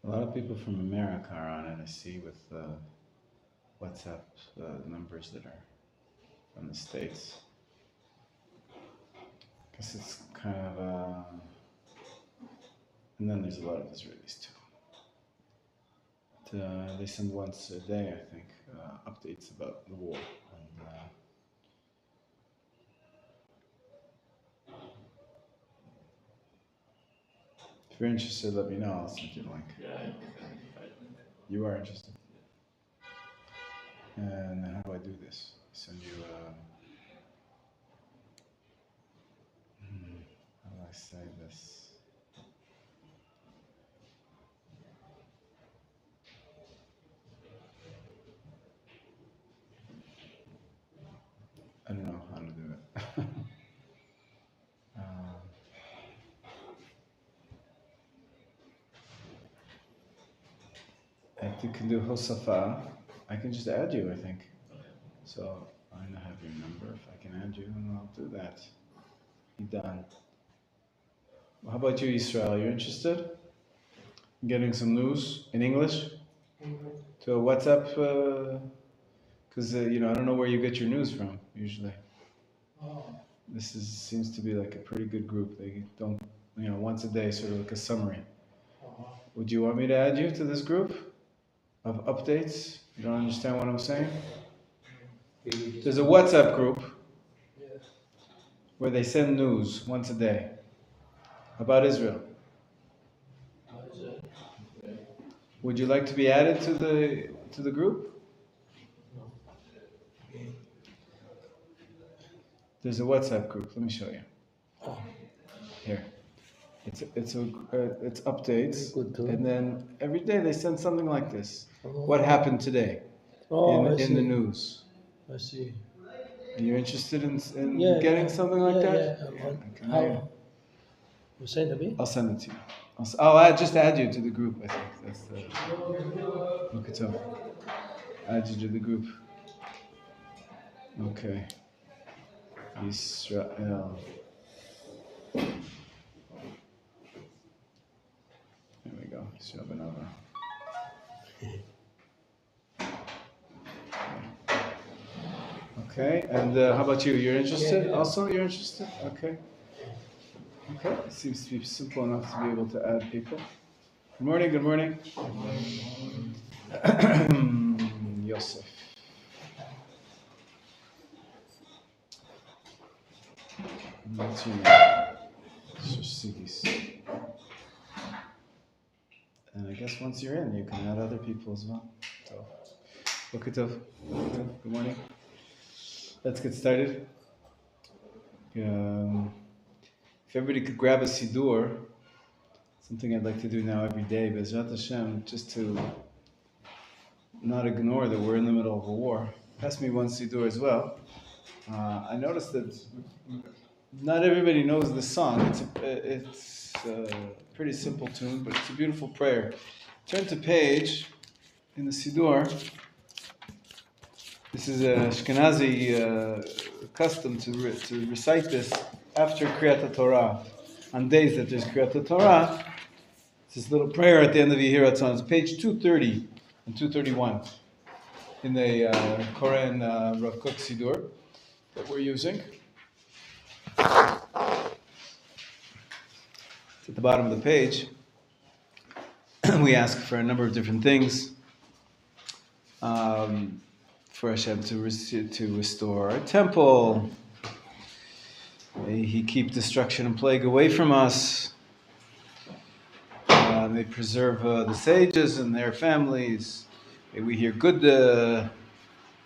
A lot of people from America are on it, I see, with WhatsApp numbers that are from the States. Guess it's kind of, and then there's a lot of Israelis too. They send once a day, I think, updates about the war. And, if you're interested, let me know. I'll send you the link. You are interested. And how do I do this? Send you. How do I say this? I don't know how to do it. If you can do Hosafa, I can just add you, I think. So I don't have your number. If I can add you, then I'll do that. Be done. Well, how about you, Israel? You're interested in getting some news in English to a WhatsApp? Because I don't know where you get your news from usually. This seems to be like a pretty good group. They don't, once a day, sort of like a summary. Would you want me to add you to this group of updates? You don't understand what I'm saying? There's a WhatsApp group where they send news once a day about Israel. Would you like to be added to the group? There's a WhatsApp group. Let me show you. Here, it's updates, and then every day they send something like this. What happened today in the news? I see. Are you interested in getting something like that? Yeah. How? You send it to me? I'll send it to you. I'll just add you to the group. I think that's the. Look it up. Add you to the group. Okay. Israel. There we go. Israel Benava. Okay, and how about you? You're interested? Also, you're interested? Okay. Okay, it seems to be simple enough to be able to add people. Good morning, good morning. Yosef. What's your name? And I guess once you're in, you can add other people as well. So, good morning. Let's get started. If everybody could grab a Siddur, something I'd like to do now every day, B'ezrat Hashem, just to not ignore that we're in the middle of a war. Pass me one Siddur as well. I noticed that not everybody knows the song. It's a pretty simple tune, but it's a beautiful prayer. Turn to page in the Siddur. This is a Ashkenazi custom to recite this after Kriyat Torah. On days that there's Kriyat Torah, it's this little prayer at the end of Yehi Ratzon. It's page 230 and 231 in the Koren Rav Kook Siddur that we're using. At the bottom of the page, we ask for a number of different things. For Hashem to restore our temple. May He keep destruction and plague away from us. May preserve the sages and their families. May we hear good.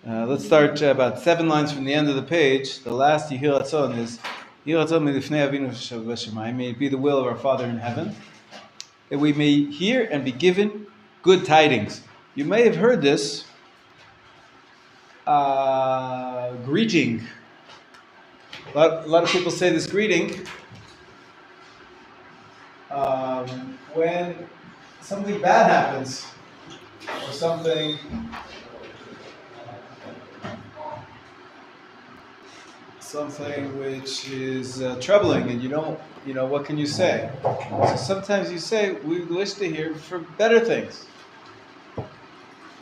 Let's start about 7 lines from the end of the page. The last Yehi Ratzon is Yehi Ratzon Milifnei Avinu B'Shamayim. May it be the will of our Father in heaven that we may hear and be given good tidings. You may have heard this greeting. A lot of people say this greeting when something bad happens or something which is troubling, and you don't what can you say? So sometimes you say, we wish to hear for better things.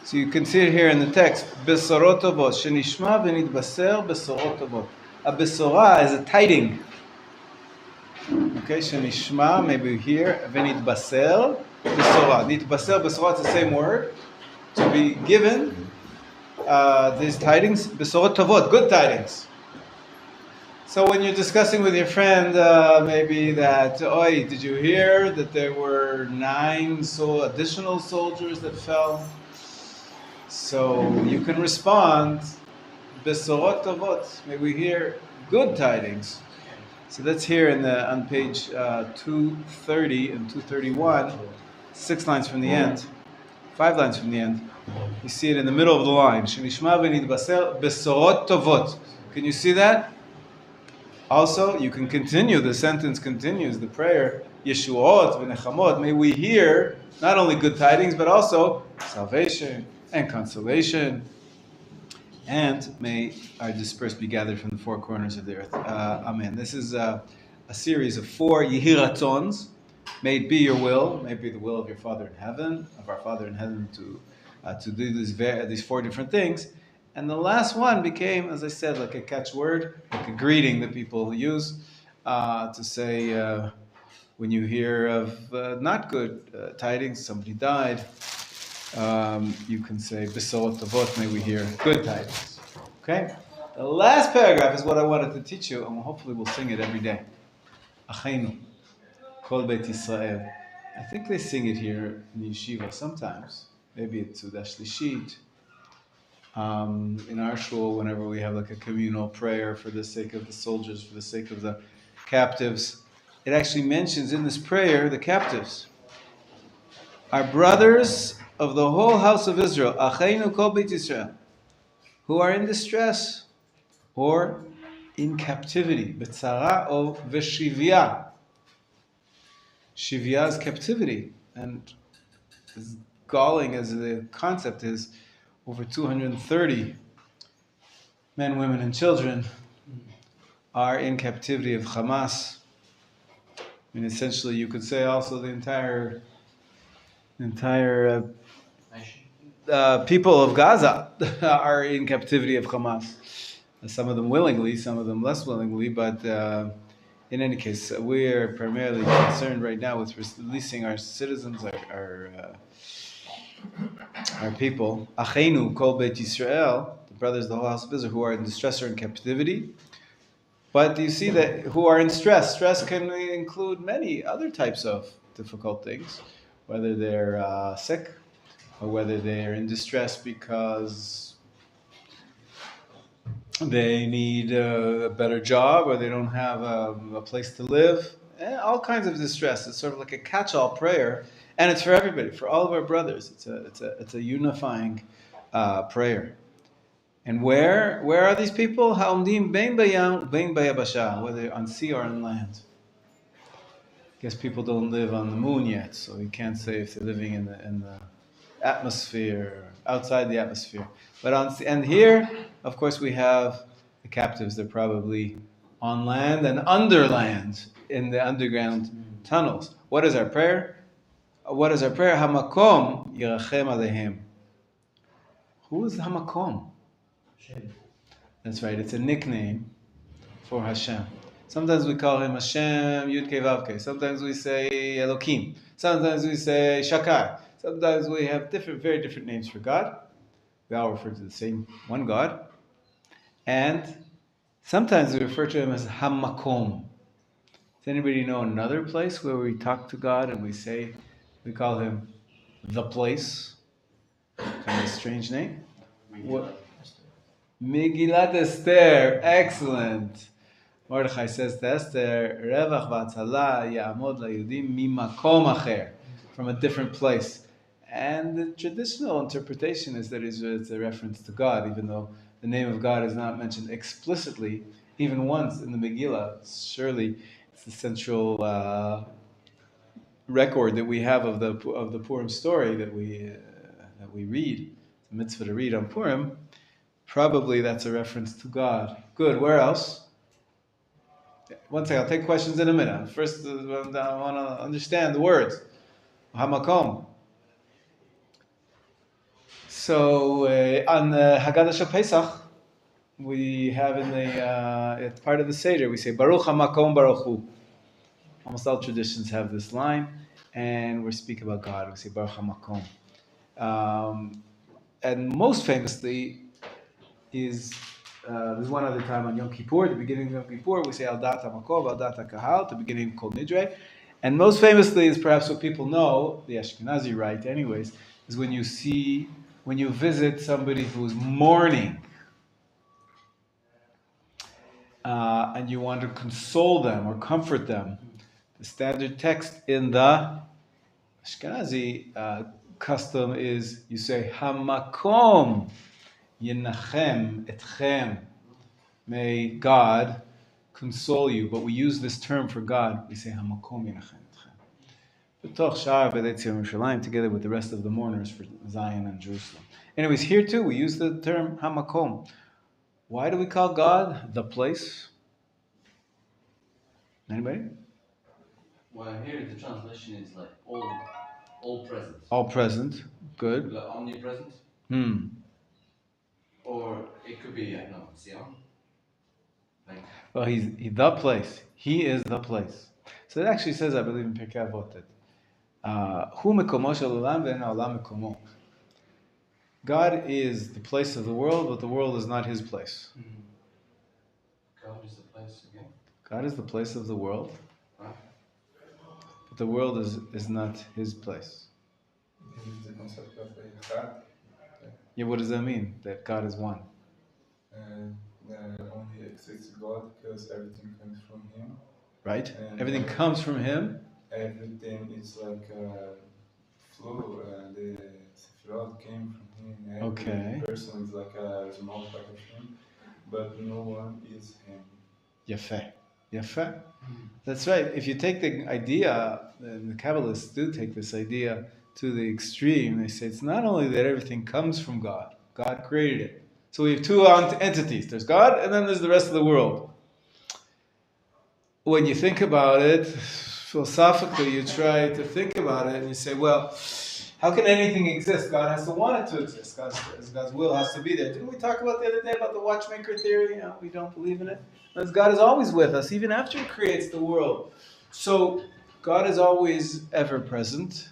So you can see it here in the text, Besorot tovot, shenishma v'nitbaser besorot tovot. A besorah is a tiding. Okay, shenishma, maybe here, v'nitbaser besorah. Nitbaser, besorah, it's the same word. To be given these tidings, besorot tovot, good tidings. So when you're discussing with your friend, maybe that, oi, did you hear that there were 9 additional soldiers that fell? So you can respond, besorot tovot, may we hear good tidings. So that's here on page 230 and 231, 6 lines from the end, 5 lines from the end. You see it in the middle of the line. Shenishma v'nitbaser besorot tovot. Can you see that? Also, you can continue, the sentence continues, the prayer, Yeshuot v'nechamot, may we hear not only good tidings, but also salvation and consolation, and may our dispersed be gathered from the 4 corners of the earth. Amen. This is a series of 4 Yehiratons. May it be your will, may it be the will of your Father in heaven, of our Father in heaven, to do these 4 different things. And the last one became, as I said, like a catchword, like a greeting that people use to say when you hear of not good tidings, somebody died, you can say, Besorot tovot, may we hear good tidings. Okay? The last paragraph is what I wanted to teach you, and hopefully we'll sing it every day. Acheinu, Kol Beit Yisrael. I think they sing it here in the yeshiva sometimes. Maybe it's Sudash Lishit. In our shul, whenever we have like a communal prayer for the sake of the soldiers, for the sake of the captives, it actually mentions in this prayer the captives. Our brothers of the whole house of Israel, Acheinu Kol Beit Yisrael, who are in distress or in captivity, Betzara or Veshivya. Shivya is captivity, and as galling as the concept is, over 230 men, women, and children are in captivity of Hamas. I mean, essentially, you could say also the entire people of Gaza are in captivity of Hamas. Some of them willingly, some of them less willingly, but in any case, we are primarily concerned right now with releasing our citizens, our people, Acheinu Kol Beit Yisrael, the brothers of the whole house of Israel, who are in distress or in captivity. But you see that who are in stress. Stress can include many other types of difficult things, whether they're sick, or whether they're in distress because they need a better job, or they don't have a place to live. All kinds of distress. It's sort of like a catch-all prayer. And it's for everybody, for all of our brothers. It's a unifying prayer. And where are these people? Ha'omdim bein bayam bein bayabasha, whether on sea or on land. I guess people don't live on the moon yet, so you can't say if they're living in the atmosphere or outside the atmosphere. But and here, of course, we have the captives. They're probably on land and under land in the underground tunnels. What is our prayer? What is our prayer? Hamakom yirachem alehem. Who is Hamakom? Hashem. That's right. It's a nickname for Hashem. Sometimes we call him Hashem Yud Kei Vav Kei. Sometimes we say Elokim. Sometimes we say Shakar. Sometimes we have very different names for God. We all refer to the same one God. And sometimes we refer to him as Hamakom. Does anybody know another place where we talk to God and we call him the place? Kind of a strange name. Megillat Esther. Excellent. Mordechai says to Esther, Revach v'atzala ya'amod la'yudim mimakom acher, from a different place. And the traditional interpretation is that it's a reference to God, even though the name of God is not mentioned explicitly, even once in the Megillah. Surely it's the central record that we have of the Purim story that we read. It's a mitzvah to read on Purim. Probably that's a reference to God. Good. Where else? One second, I'll take questions in a minute. First, I want to understand the words. Hamakom. So on the Haggadah Shel Pesach, we have in the it's part of the Seder, we say Baruch Hamakom Baruch Hu. Almost all traditions have this line, and we speak about God. We say Baruch Hamakom. And most famously is there's one other time on Yom Kippur, the beginning of Yom Kippur, we say Al Dat HaMakov, Al Dat HaKahal, the beginning of Kol Nidre. And most famously is perhaps what people know, the Ashkenazi rite anyways, is when you visit somebody who's mourning, and you want to console them or comfort them. The standard text in the Ashkenazi custom is you say Hamakom Menachem etchem. May God console you. But we use this term for God. We say Hamakom Menachem etchem. B'toch Sha'ar B'nai Tzion Yerushalayim, together with the rest of the mourners for Zion and Jerusalem. Anyways, here too we use the term Hamakom. Why do we call God the place? Anybody? Well, here the translation is like all present. All present. Good. Like omnipresent. Or it could be, I don't know, Zion. Like, well, he's the place. He is the place. So it actually says, I believe in Pirkei Avot, that Hu mekomo shel olam ve'en ha'olam mekomo. God is the place of the world, but the world is not his place. God is the place again. God is the place of the world, Right. but the world is not his place. This is the concept of Echad. Yeah, what does that mean? That God is one. Only exists God because everything comes from Him. Right? And Everything comes from him. Everything is like a flow. The Sefirot came from Him. Every Okay. person is like a small part of Him, but no one is Him. Yafeh. Yafeh. That's right. If you take the idea, and the Kabbalists do take this idea to the extreme, they say it's not only that everything comes from God, God created it. So we have two entities. There's God, and then there's the rest of the world. When you think about it, philosophically, you try to think about it, and you say, well, how can anything exist? God has to want it to exist. God's will has to be there. Didn't we talk about the other day about the watchmaker theory? You know, we don't believe in it. Because God is always with us, even after He creates the world. So God is always ever present.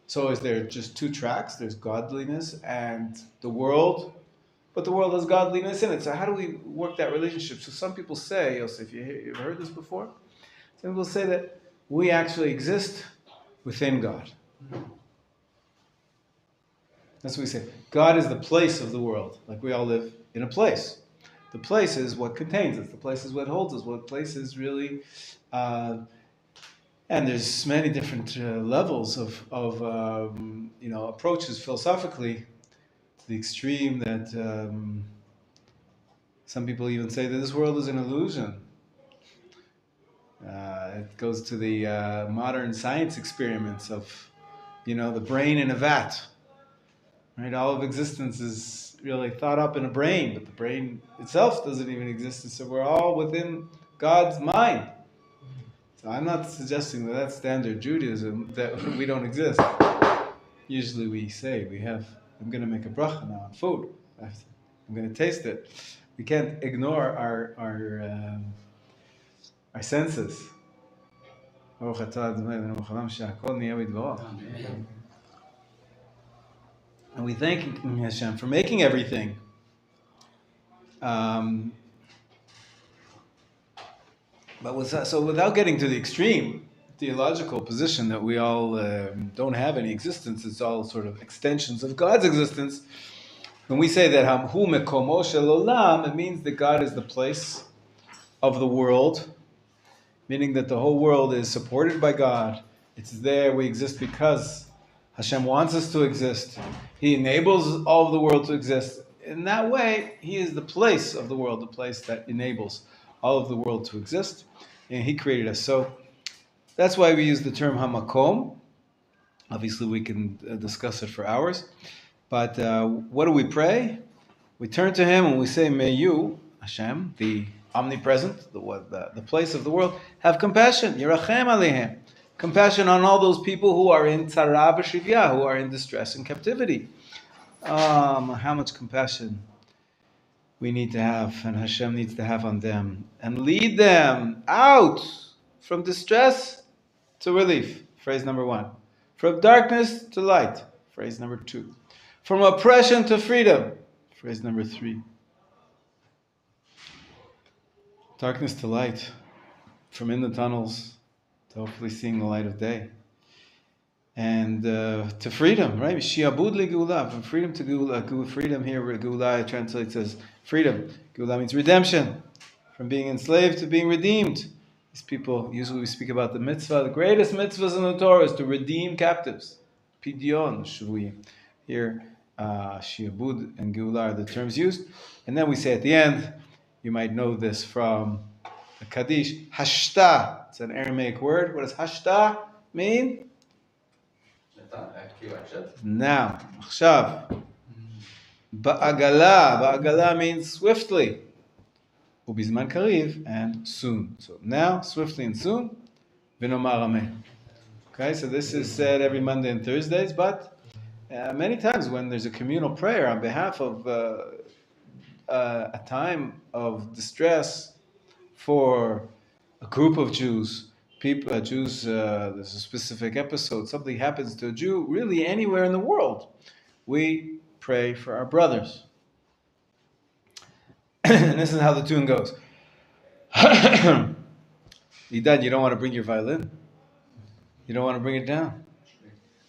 So is there just two tracks? There's godliness and the world, but the world has godliness in it. So how do we work that relationship? So some people say, Yosef, you've heard this before? Some people say that we actually exist within God. That's what we say. God is the place of the world. Like we all live in a place. The place is what contains us. The place is what holds us. What place is really... and there's many different levels of approaches philosophically to the extreme that some people even say that this world is an illusion. It goes to the modern science experiments of, the brain in a vat. Right? All of existence is really thought up in a brain, but the brain itself doesn't even exist. So we're all within God's mind. So I'm not suggesting that that's standard Judaism, that we don't exist. Usually we say I'm going to make a bracha now on food. I'm going to taste it. We can't ignore our senses. And we thank Hashem for making everything. So without getting to the extreme theological position that we all don't have any existence, it's all sort of extensions of God's existence. When we say that Hu mekomo shel olam, it means that God is the place of the world, meaning that the whole world is supported by God. It's there. We exist because Hashem wants us to exist. He enables all of the world to exist. In that way, He is the place of the world, the place that enables all of the world to exist. And He created us. So that's why we use the term Hamakom. Obviously, we can discuss it for hours. But what do we pray? We turn to Him and we say, may you, Hashem, the omnipresent, the place of the world, have compassion. Yerachem alehem. Compassion on all those people who are in tzara v'shivya, who are in distress and captivity. How much compassion we need to have, and Hashem needs to have on them, and lead them out from distress to relief. Phrase number 1. From darkness to light. Phrase number 2. From oppression to freedom. Phrase number 3. Darkness to light. From in the tunnels to hopefully seeing the light of day. And to freedom, right? Shiabud li geula. From freedom to geula. Freedom here, geula translates as freedom. Geula means redemption. From being enslaved to being redeemed. These people, usually we speak about the mitzvah. The greatest mitzvahs in the Torah is to redeem captives. Pidyon, shvuim. Here, shiabud and geula are the terms used. And then we say at the end, you might know this from the Kaddish, hashta. It's an Aramaic word. What does hashta mean? Now, achshav. Ba'agala. Ba'agala means swiftly. Ubizman kariv, and soon. So now, swiftly and soon. V'nomar amen. Okay, so this is said every Monday and Thursdays, but many times when there's a communal prayer on behalf of a time of distress for a group of Jews, there's a specific episode, something happens to a Jew, really anywhere in the world, we pray for our brothers. And this is how the tune goes. Idan, you don't want to bring your violin? You don't want to bring it down?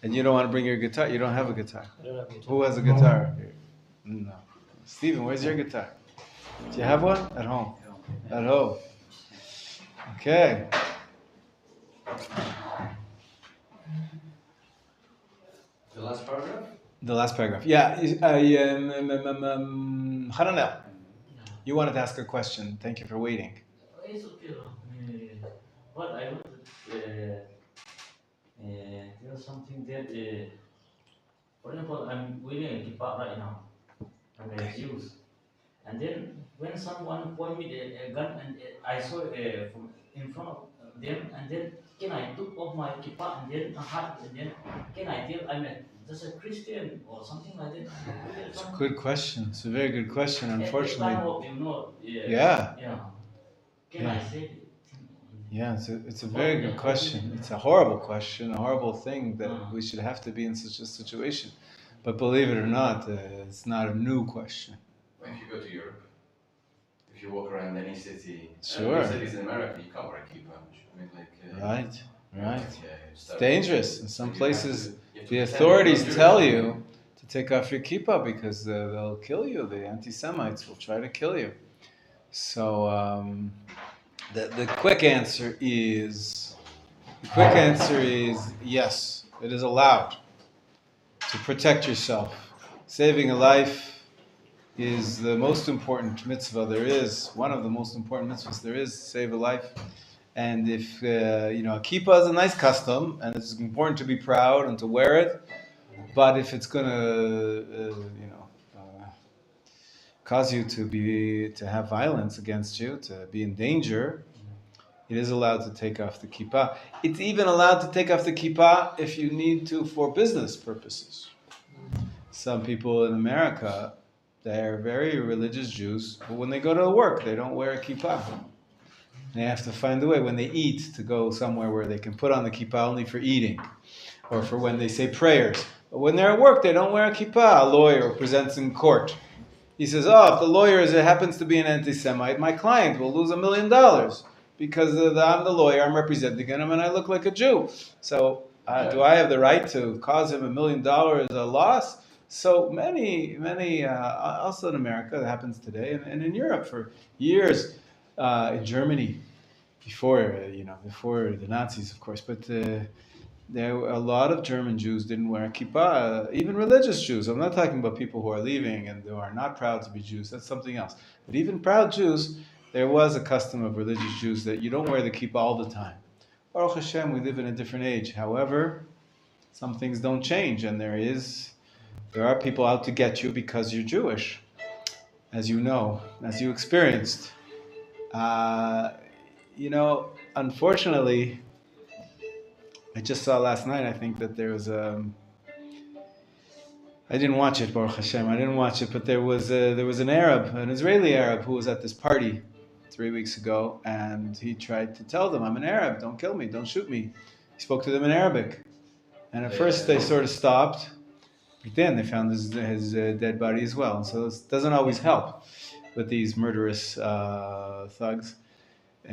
And you don't want to bring your guitar? You don't have a guitar? I don't have a guitar. Who has a guitar? No. Stephen, where's your guitar? Do you have one? At home. At home. Okay. The last paragraph? The last paragraph. Yeah. Hananel, you wanted to ask a question. Thank you for waiting. It's okay. But I want to tell something that, for example, I'm wearing a kippah right now. I'm a Jew. And then when someone point me a gun and I saw from in front of them, and then can I took off my kippah and then can I tell I'm just a Christian or something like that? It's a good question. It's a very good question. Unfortunately, yeah. Can I say it? Yeah, it's a very good question. It's a horrible question, a horrible thing that we should have to be in such a situation. But believe it or not, it's not a new question. If you go to Europe, if you walk around any city, Sure. any cities in America, you can't wear a kippah. I mean, Right. Yeah, It's dangerous. In some places, the authorities tell you to take off your kippah because they'll kill you. The anti-Semites will try to kill you. So the quick answer is yes. It is allowed to protect yourself. Saving a life is the most important mitzvah there is. One of the most important mitzvahs there is. Save a life. And if a kippah is a nice custom, and it's important to be proud and to wear it, but if it's going to, cause you to have violence against you, to be in danger, it is allowed to take off the kippah. It's even allowed to take off the kippah if you need to for business purposes. Some people in America, they're very religious Jews, but when they go to work, they don't wear a kippah. They have to find a way when they eat to go somewhere where they can put on the kippah only for eating, or for when they say prayers. But when they're at work, they don't wear a kippah. A lawyer presents in court. He says, if the lawyer happens to be an anti-Semite, my client will lose $1 million because I'm the lawyer, I'm representing him, and I look like a Jew. So do I have the right to cause him $1 million a loss? So many, also in America, that happens today, and in Europe for years, in Germany, before the Nazis, of course, but there were a lot of German Jews didn't wear a kippah, even religious Jews. I'm not talking about people who are leaving and who are not proud to be Jews. That's something else. But even proud Jews, there was a custom of religious Jews that you don't wear the kippah all the time. Baruch Hashem, we live in a different age. However, some things don't change, and there are people out to get you because you're Jewish. as you know, as you experienced. Unfortunately, I just saw last night, I think, that there was I didn't watch it, Baruch Hashem. I didn't watch it, but there was an Arab, an Israeli Arab, who was at this party 3 weeks ago, and he tried to tell them, "I'm an Arab. Don't kill me. Don't shoot me." He spoke to them in Arabic, and at first they sort of stopped, but then they found his dead body as well. So it doesn't always help with these murderous thugs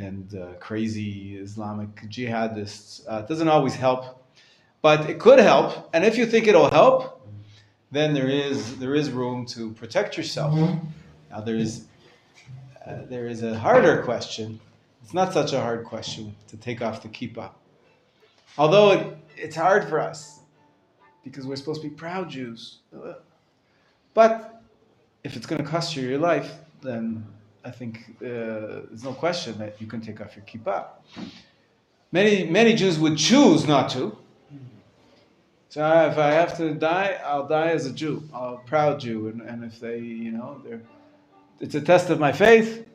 and crazy Islamic jihadists. It doesn't always help, but it could help. And if you think it'll help, then there is room to protect yourself. Now there is a harder question. It's not such a hard question to take off the kippah, although it's hard for us because we're supposed to be proud Jews. But if it's going to cost you your life, then I think there's no question that you can take off your kippah. Many Jews would choose not to. So if I have to die, I'll die as a Jew, a proud Jew. And if they, it's a test of my faith.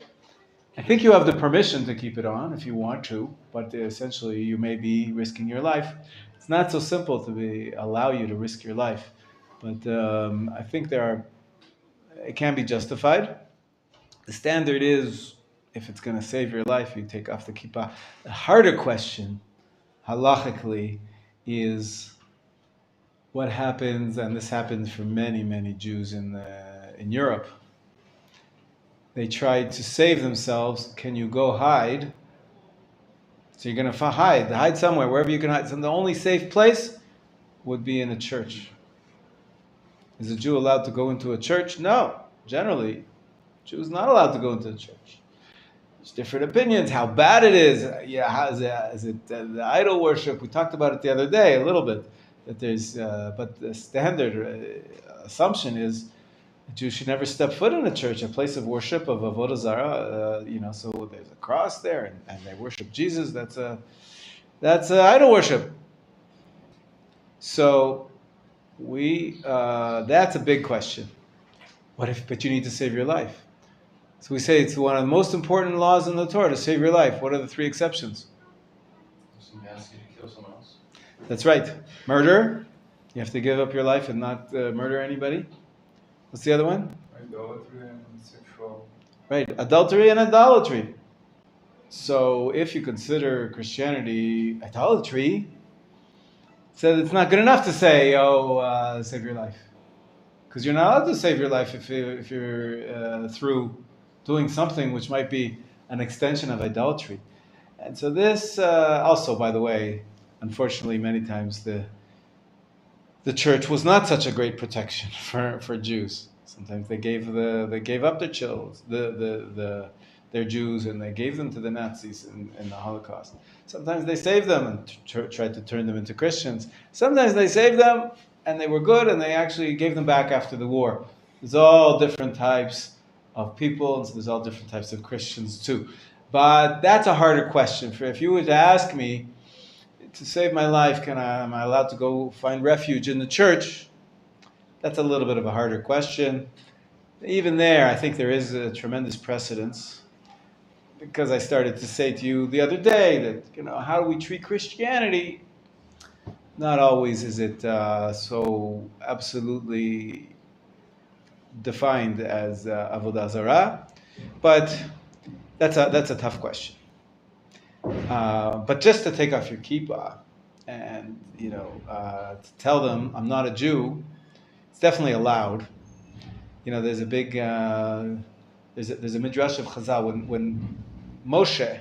I think you have the permission to keep it on if you want to, but essentially you may be risking your life. It's not so simple to allow you to risk your life, but I think it can be justified. The standard is, if it's going to save your life, you take off the kippah. The harder question, halachically, is what happens, and this happens for many, many Jews in Europe. They tried to save themselves. Can you go hide? So you're going to hide somewhere, wherever you can hide. So the only safe place would be in a church. Is a Jew allowed to go into a church? No. Generally, a Jew is not allowed to go into a church. There's different opinions, how bad it is. Is it the idol worship? We talked about it the other day a little bit. But the standard assumption is a Jew should never step foot in a church, a place of worship of Avodah Zarah. So there's a cross there, and they worship Jesus. That's idol worship. So that's a big question. But you need to save your life. So we say it's one of the most important laws in the Torah to save your life. What are the 3 exceptions? Somebody asks you to kill someone else. That's right. Murder. You have to give up your life and not murder anybody. What's the other one? Idolatry and sexual. Right. Adultery and idolatry. So if you consider Christianity idolatry, so it's not good enough to say, save your life. Because you're not allowed to save your life if you're through doing something which might be an extension of idolatry. And so this also, by the way, unfortunately, many times the church was not such a great protection for Jews. Sometimes they gave up their children, their Jews, and they gave them to the Nazis in the Holocaust. Sometimes they saved them and tried to turn them into Christians. Sometimes they saved them and they were good, and they actually gave them back after the war. There's all different types of people, and so there's all different types of Christians too. But that's a harder question. If you were to ask me, to save my life, am I allowed to go find refuge in the church? That's a little bit of a harder question. Even there, I think there is a tremendous precedence, because I started to say to you the other day that, how do we treat Christianity? Not always is it so absolutely defined as Avodah Zarah, but that's a tough question. But just to take off your kippah and to tell them I'm not a Jew, it's definitely allowed. There's a big there's a midrash of Chazal when Moshe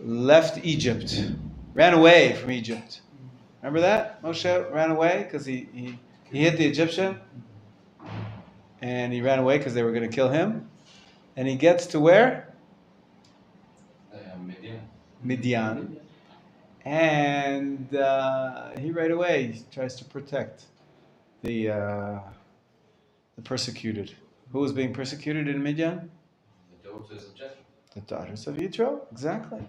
left Egypt, ran away from Egypt. Remember that? Moshe ran away because he hit the Egyptian, and he ran away because they were going to kill him. And he gets to where? Midian. And he right away tries to protect the persecuted. Who was being persecuted in Midian? The daughters of Jethro. The daughters of Yitro, exactly.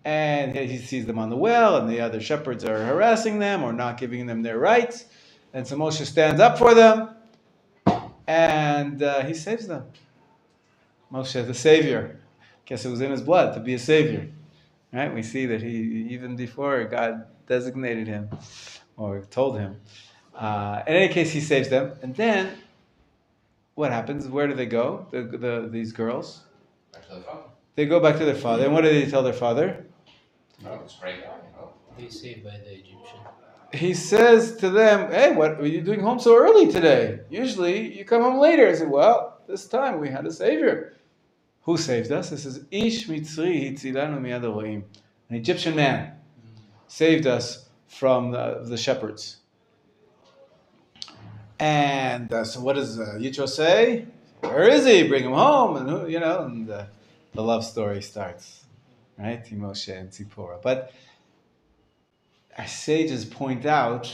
And he sees them on the well, and the other shepherds are harassing them or not giving them their rights. And so Moshe stands up for them, and he saves them. Moshe, the savior. Guess it was in his blood to be a savior. Right? We see that he, even before God designated him or told him. In any case, he saves them. And then, what happens? Where do they go? These girls? Back to the father. They go back to their father. And what do they tell their father? No, it's great guy. They saved by the Egyptian. He says to them, hey, what are you doing home so early today? Usually you come home later. I said, well, this time we had a savior. Who saved us? This is Ish Mitzri Hitzilanu Miyad Elohim. An Egyptian man saved us from the shepherds. And so what does Yitro say? Where is he? Bring him home. And and the love story starts. Right? Moshe and Tzipporah. But our sages point out,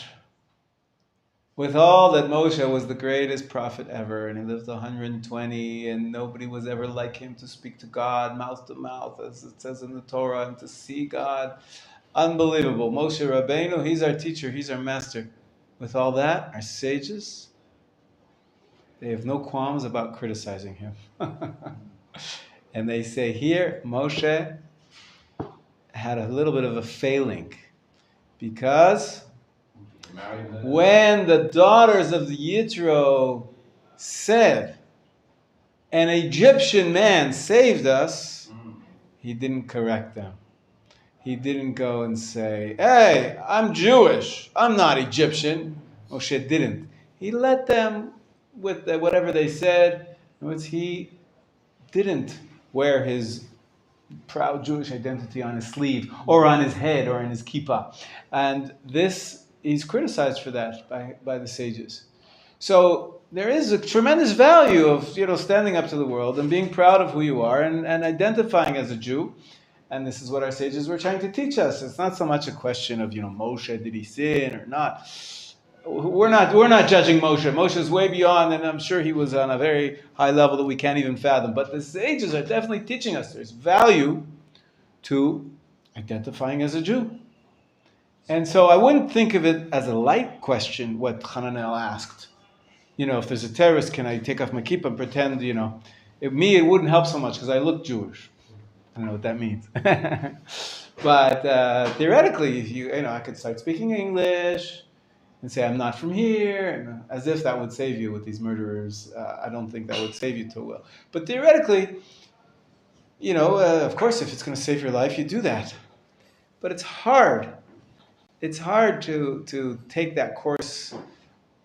with all that Moshe was the greatest prophet ever, and he lived 120, and nobody was ever like him to speak to God, mouth to mouth, as it says in the Torah, and to see God. Unbelievable. Moshe Rabbeinu, he's our teacher, he's our master. With all that, our sages, they have no qualms about criticizing him. And they say here, Moshe had a little bit of a failing, because when the daughters of the Yitro said, an Egyptian man saved us, he didn't correct them. He didn't go and say, hey, I'm Jewish, I'm not Egyptian. Moshe didn't. He let them with whatever they said. He didn't wear his proud Jewish identity on his sleeve or on his head or in his kippah. And this, he's criticized for that by the sages. So there is a tremendous value of standing up to the world and being proud of who you are and identifying as a Jew. And this is what our sages were trying to teach us. It's not so much a question of Moshe, did he sin or not? We're not judging Moshe. Moshe's way beyond, and I'm sure he was on a very high level that we can't even fathom. But the sages are definitely teaching us there's value to identifying as a Jew. And so I wouldn't think of it as a light question, what Hananel asked. If there's a terrorist, can I take off my kippah and pretend, it wouldn't help so much because I look Jewish. I don't know what that means. But theoretically, if I could start speaking English and say I'm not from here, and as if that would save you with these murderers. I don't think that would save you too well. But theoretically, of course, if it's going to save your life, you do that. But it's hard. It's hard to take that course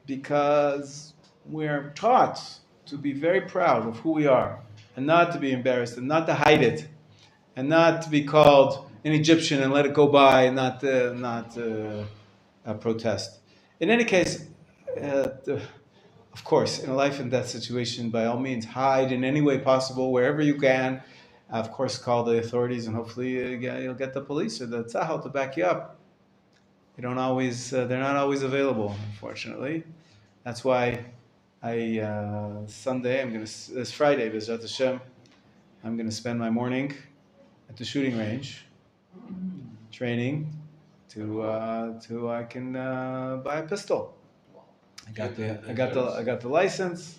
because we're taught to be very proud of who we are and not to be embarrassed and not to hide it and not to be called an Egyptian and let it go by and not protest. In any case, of course, in a life and death situation, by all means, hide in any way possible, wherever you can. Of course, call the authorities, and hopefully you'll get the police or the tzahal to back you up. They're not always available, unfortunately. That's why Sunday, this Friday, B'ezrat Hashem, I'm going to spend my morning at the shooting range, training. To I can buy a pistol. I got the license.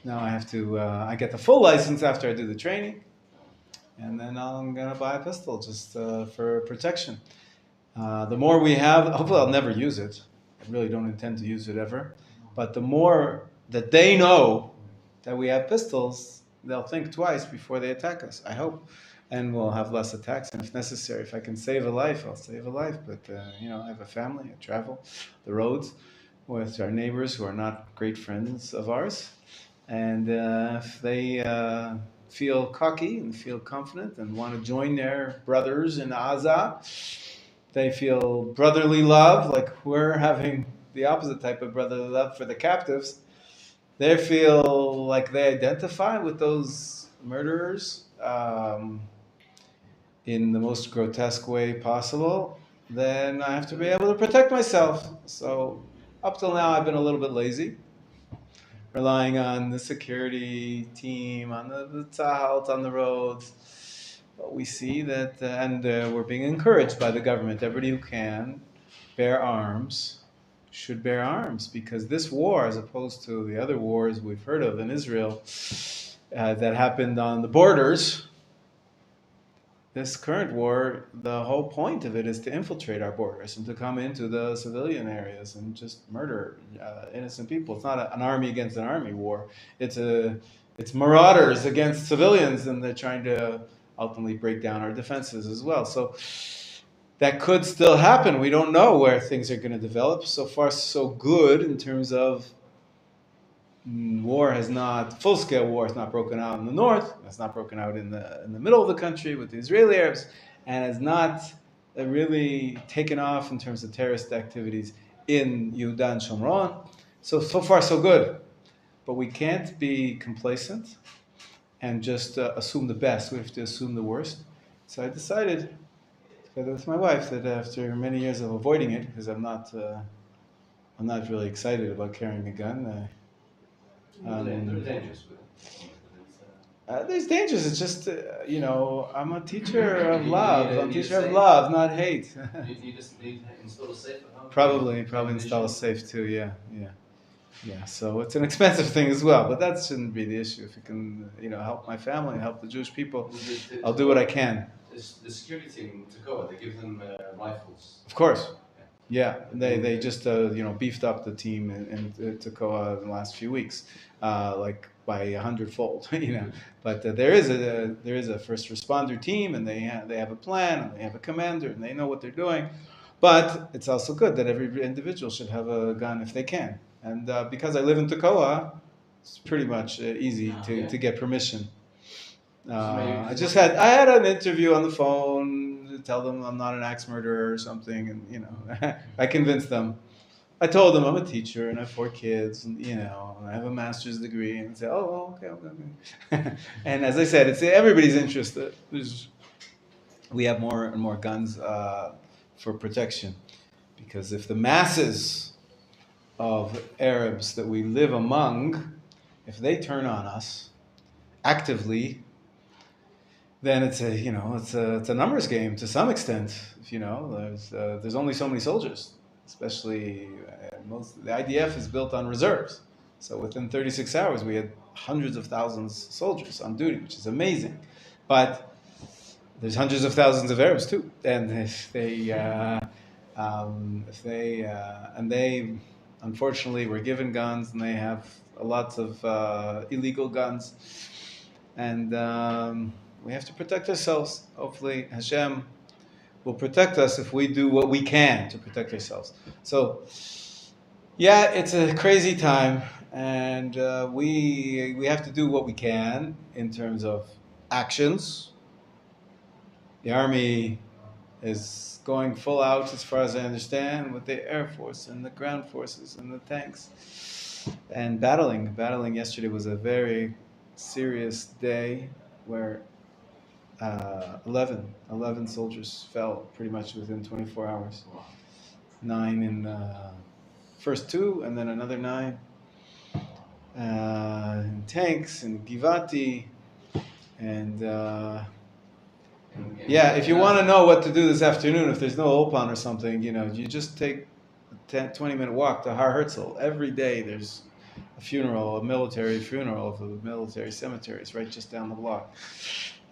Now I have to. I get the full license after I do the training, and then I'm gonna buy a pistol just for protection. The more we have, hopefully I'll never use it. I really don't intend to use it ever. But the more that they know that we have pistols, they'll think twice before they attack us. I hope. And we'll have less attacks, and if necessary, if I can save a life, I'll save a life. But I have a family, I travel the roads with our neighbors who are not great friends of ours, and if they feel cocky and feel confident and want to join their brothers in Gaza, they feel brotherly love, like we're having the opposite type of brotherly love for the captives. They feel like they identify with those murderers. In the most grotesque way possible, then I have to be able to protect myself. So up till now, I've been a little bit lazy, relying on the security team, on the tzahal on the roads. But we see that, and we're being encouraged by the government, everybody who can, bear arms, should bear arms, because this war, as opposed to the other wars we've heard of in Israel that happened on the borders, this current war, the whole point of it is to infiltrate our borders and to come into the civilian areas and just murder innocent people. It's not an army against an army war. It's marauders against civilians, and they're trying to ultimately break down our defenses as well. So that could still happen. We don't know where things are going to develop. So far, so good in terms of full-scale war has not broken out in the north. It's not broken out in the middle of the country with the Israeli Arabs, and has not really taken off in terms of terrorist activities in Yehuda and Shomron. So far, so good. But we can't be complacent and just assume the best. We have to assume the worst. So I decided, together with my wife, that after many years of avoiding it, because I'm not really excited about carrying a gun. They're dangerous with it. There's dangers. It's just, I'm a teacher of love. I'm a teacher of love, not hate. You just need to install a safe at home? Probably install a safe too, yeah. So it's an expensive thing as well, but that shouldn't be the issue. If it can, help my family and help the Jewish people, I'll do what I can. The security team to go, they give them rifles. Of course. Yeah, they just beefed up the team in Tekoa in the last few weeks, like by 100-fold, But there is a first responder team, and they have a plan, and they have a commander, and they know what they're doing. But it's also good that every individual should have a gun if they can. And because I live in Tekoa, it's pretty much easy to get permission. I had an interview on the phone. Tell them I'm not an axe murderer or something, and I convinced them. I told them I'm a teacher and I have 4 kids, and and I have a master's degree, and say, okay. And as I said, it's everybody's interest that we have more and more guns for protection, because if the masses of Arabs that we live among, if they turn on us actively, then it's a numbers game to some extent. There's only so many soldiers, especially the IDF is built on reserves. So within 36 hours, we had hundreds of thousands of soldiers on duty, which is amazing. But there's hundreds of thousands of Arabs too, and they unfortunately were given guns, and they have lots of illegal guns, and we have to protect ourselves. Hopefully Hashem will protect us if we do what we can to protect ourselves. So, it's a crazy time, and we have to do what we can in terms of actions. The army is going full out, as far as I understand, with the Air Force and the ground forces and the tanks, and battling. Battling yesterday was a very serious day where 11 soldiers fell pretty much within 24 hours. 9 in first 2, and then another 9 in tanks and Givati. And if you want to know what to do this afternoon, if there's no Opan or something, you just take a 20-minute walk to Har Herzl. Every day there's a military funeral of a military cemetery. It's right just down the block.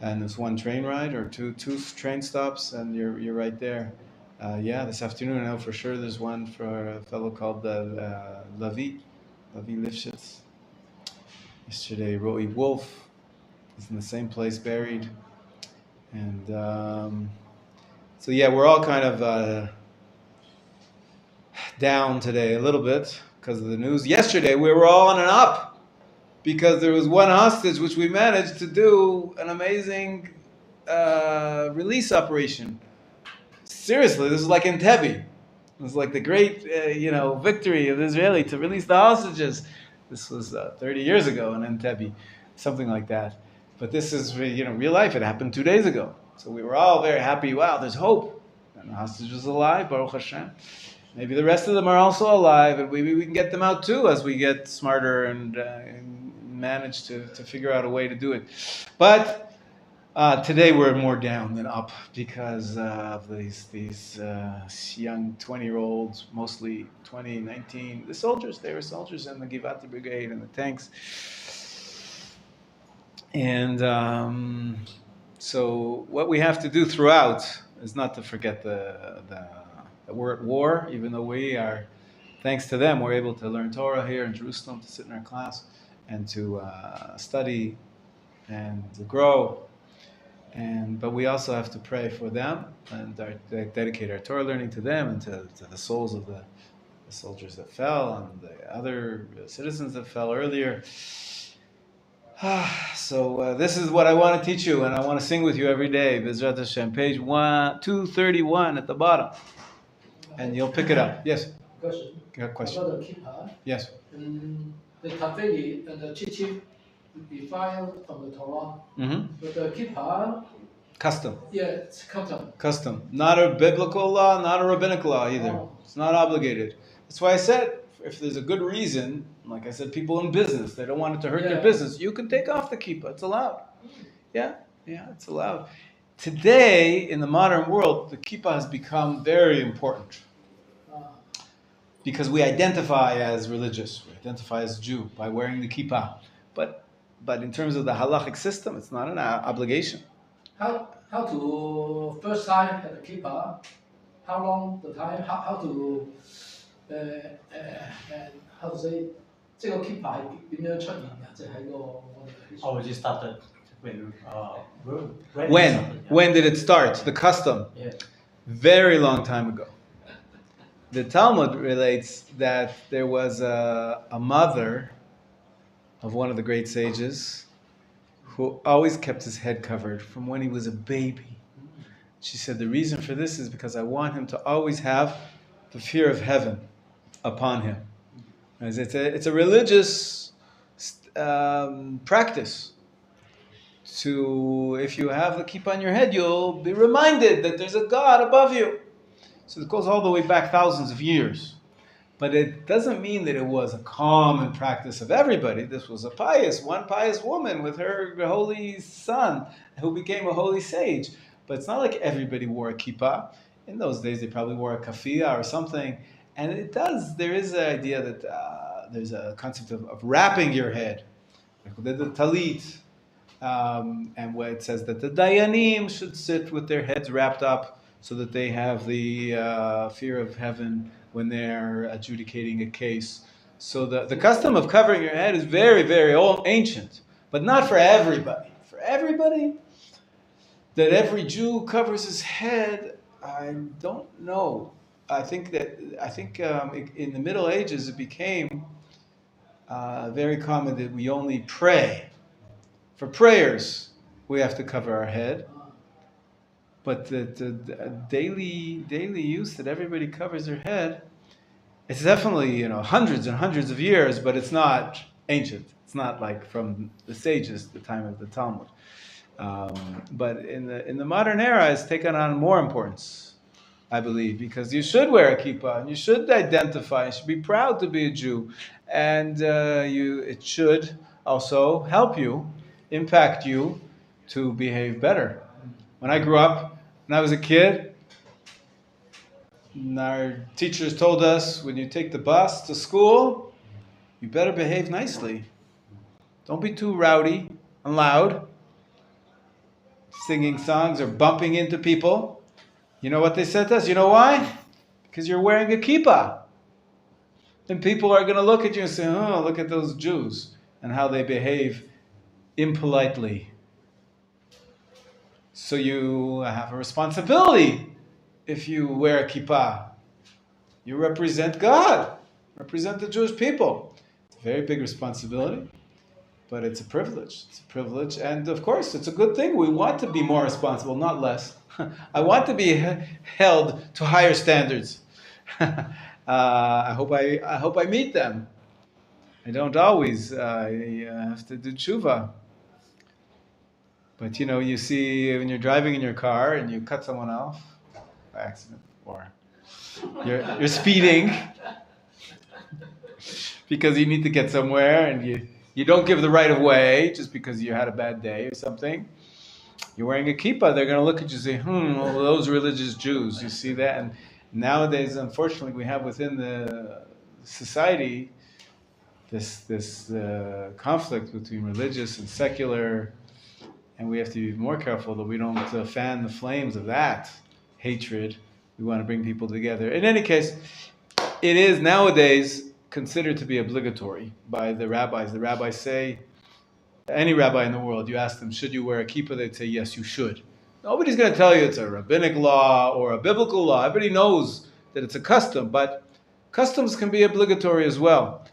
And there's 1 train ride or two train stops, and you're right there. This afternoon I know for sure there's one for a fellow called Lavi Lifshitz. Yesterday, Roy Wolf is in the same place buried. And we're all kind of down today a little bit because of the news. Yesterday we were all on an up, because there was 1 hostage which we managed to do an amazing release operation. Seriously, this is like Entebbe. It was like the great, victory of Israeli to release the hostages. This was 30 years ago in Entebbe, something like that. But this is, real life. It happened 2 days ago. So we were all very happy. Wow, there's hope. And the hostage was alive, Baruch Hashem. Maybe the rest of them are also alive, and maybe we can get them out too as we get smarter and manage to figure out a way to do it. But Today we're more down than up because of these young 20-year-olds, mostly 20, 19. The soldiers, they were soldiers in the Givati Brigade and the tanks. And so what we have to do throughout is not to forget that we're at war, even though we are, thanks to them, we're able to learn Torah here in Jerusalem, to sit in our class and to study and to grow. But we also have to pray for them and dedicate our Torah learning to them and to the souls of the soldiers that fell and the other citizens that fell earlier. So this is what I want to teach you, and I want to sing with you every day. B'ezrat Hashem, page 231 at the bottom, and you'll pick it up. Yes. Question. Good question. About the kippah. Yes. The kafeli and the chichif defined from the Torah. Mm-hmm. But the kippah, Custom. yeah, it's custom. Custom. Not a biblical law, not a rabbinic law either. Oh. It's not obligated. That's why I said, if there's a good reason, like I said, people in business, they don't want it to hurt their business, you can take off the kippah. It's allowed. Yeah, it's allowed. Today, in the modern world, the kippah has become very important because we identify as religious, we identify as Jew by wearing the kippah. But in terms of the halachic system, it's not an obligation. How to first time at the kippah? How long the time? How to how to say 這個 kippah 係點樣出現嘅？即係喺個我哋 Oh, it started when When did it start? The custom? Yeah. Very long time ago. The Talmud relates that there was a mother of one of the great sages who always kept his head covered from when he was a baby. She said, the reason for this is because I want him to always have the fear of heaven upon him. As it's a religious practice. If you have the kippah on your head, you'll be reminded that there's a God above you. So it goes all the way back thousands of years. But it doesn't mean that it was a common practice of everybody. This was one pious woman with her holy son who became a holy sage. But it's not like everybody wore a kippah. In those days, they probably wore a kafiyah or something. And there is an idea that there's a concept of wrapping your head. Like the talit. And where it says that the dayanim should sit with their heads wrapped up so that they have the fear of heaven when they're adjudicating a case. So the custom of covering your head is very, very old, ancient, but not for everybody. For everybody, that every Jew covers his head, I don't know. I think in the Middle Ages it became very common that we only pray. For prayers, we have to cover our head. But the daily use that everybody covers their head, it's definitely hundreds and hundreds of years, but it's not ancient. It's not like from the sages, the time of the Talmud. But in the modern era, it's taken on more importance, I believe, because you should wear a kippah and you should identify. You should be proud to be a Jew, and it should also help you, impact you to behave better. When I grew up, when I was a kid, our teachers told us, when you take the bus to school, you better behave nicely. Don't be too rowdy and loud, singing songs or bumping into people. You know what they said to us? You know why? Because you're wearing a kippah. And people are going to look at you and say, oh, look at those Jews and how they behave impolitely. So you have a responsibility if you wear a kippah. You represent God, represent the Jewish people. It's a very big responsibility, but it's a privilege. It's a privilege, and of course, it's a good thing. We want to be more responsible, not less. I want to be held to higher standards. I hope I meet them. I don't always. I have to do tshuva. But you see when you're driving in your car and you cut someone off by accident, or you're speeding because you need to get somewhere and you don't give the right of way just because you had a bad day or something. you're wearing a kippah, they're going to look at you and say, well, those religious Jews. You see that? And nowadays, unfortunately, we have within the society this conflict between religious and secular, and we have to be more careful that we don't fan the flames of that hatred. We want to bring people together. In any case, it is nowadays considered to be obligatory by the rabbis. The rabbis say, any rabbi in the world, you ask them, should you wear a kippah? They'd say, yes, you should. Nobody's going to tell you it's a rabbinic law or a biblical law. Everybody knows that it's a custom, but customs can be obligatory as well.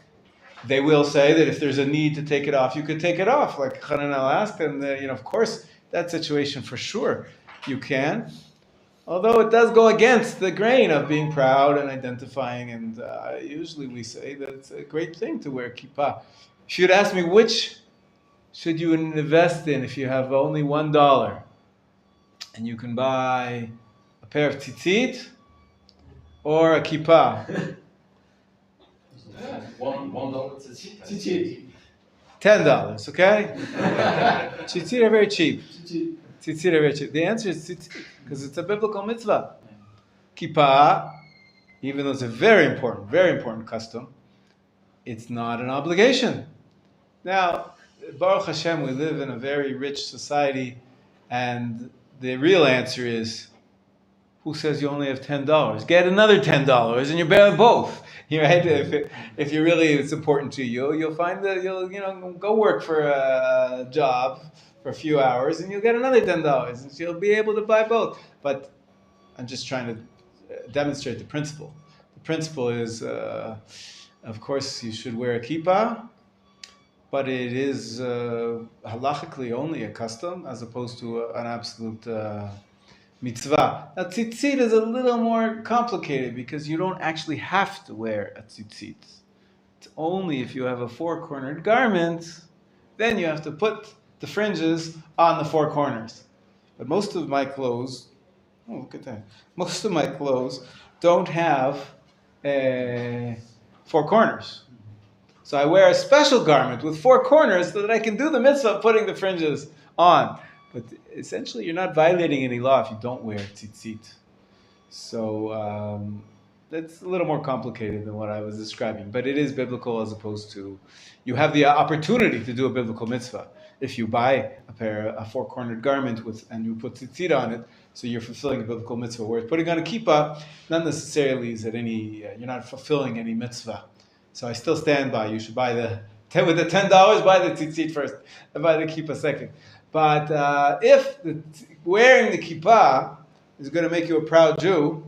They will say that if there's a need to take it off, you could take it off, like Hananel asked, and of course, that situation for sure you can. Although it does go against the grain of being proud and identifying, and usually we say that it's a great thing to wear kippah. If you'd ask me which should you invest in if you have only $1 and you can buy a pair of tzitzit or a kippah? $1 Tzitzit. $10, okay? Tzitzit are very cheap. Tzitzit are very cheap. The answer is tzitzit, because it's a biblical mitzvah. Kippah, even though it's a very important custom, it's not an obligation. Now, Baruch Hashem, we live in a very rich society, and the real answer is, who says you only have $10? Get another $10, and you bear both. Right? If you really, it's important to you, you'll find that you'll go work for a job for a few hours, and you'll get another $10, and you'll be able to buy both. But I'm just trying to demonstrate the principle. The principle is, of course, you should wear a kippah, but it is halachically only a custom as opposed to an absolute mitzvah. Now, tzitzit is a little more complicated because you don't actually have to wear a tzitzit. It's only if you have a four-cornered garment, then you have to put the fringes on the four corners. But most of my clothes, look at that. Most of my clothes don't have four corners. So I wear a special garment with four corners so that I can do the mitzvah of putting the fringes on. But essentially, you're not violating any law if you don't wear tzitzit. So that's a little more complicated than what I was describing. But it is biblical as opposed to, you have the opportunity to do a biblical mitzvah. If you buy a four-cornered garment and you put tzitzit on it, so you're fulfilling a biblical mitzvah. Whereas putting on a kippah, not necessarily is it you're not fulfilling any mitzvah. So I still stand by, you should buy with the $10, buy the tzitzit first, and buy the kippah second. But if wearing the kippah is going to make you a proud Jew,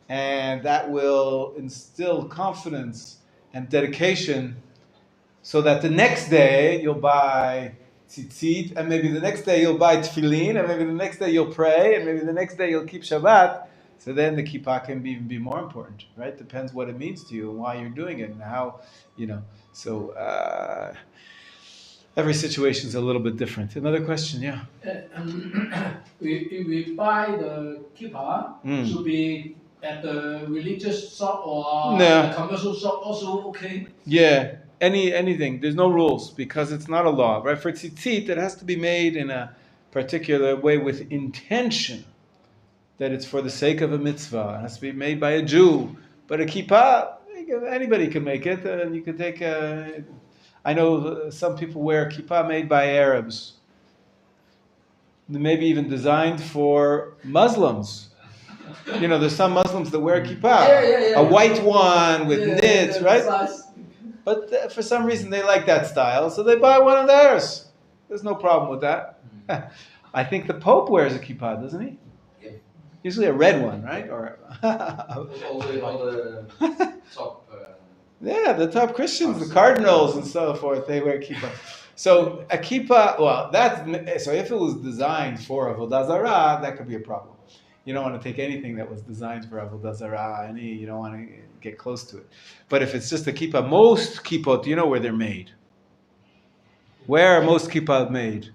and that will instill confidence and dedication, so that the next day you'll buy tzitzit, and maybe the next day you'll buy tefillin, and maybe the next day you'll pray, and maybe the next day you'll keep Shabbat, so then the kippah can even be more important, right? Depends what it means to you and why you're doing it and how, So every situation is a little bit different. Another question, yeah. If we buy the kippah, should be at the religious shop or the commercial shop also okay? Yeah, anything. There's no rules because it's not a law, right? For tzitzit, it has to be made in a particular way with intention that it's for the sake of a mitzvah. It has to be made by a Jew. But a kippah, anybody can make it, and you can take I know some people wear a kippah made by Arabs. Maybe even designed for Muslims. There's some Muslims that wear a kippah. A white one with knits, right? But for some reason they like that style, so they buy one of theirs. There's no problem with that. I think the Pope wears a kippah, doesn't he? Yeah. Usually a red one, right? Or all the top. Yeah, the top Christians, the cardinals and so forth, they wear kippah. So a kippah, so if it was designed for avodah zarah, that could be a problem. You don't want to take anything that was designed for avodah zarah, you don't want to get close to it. But if it's just a kippah, most kippot, do you know where they're made? Where are most kippah made?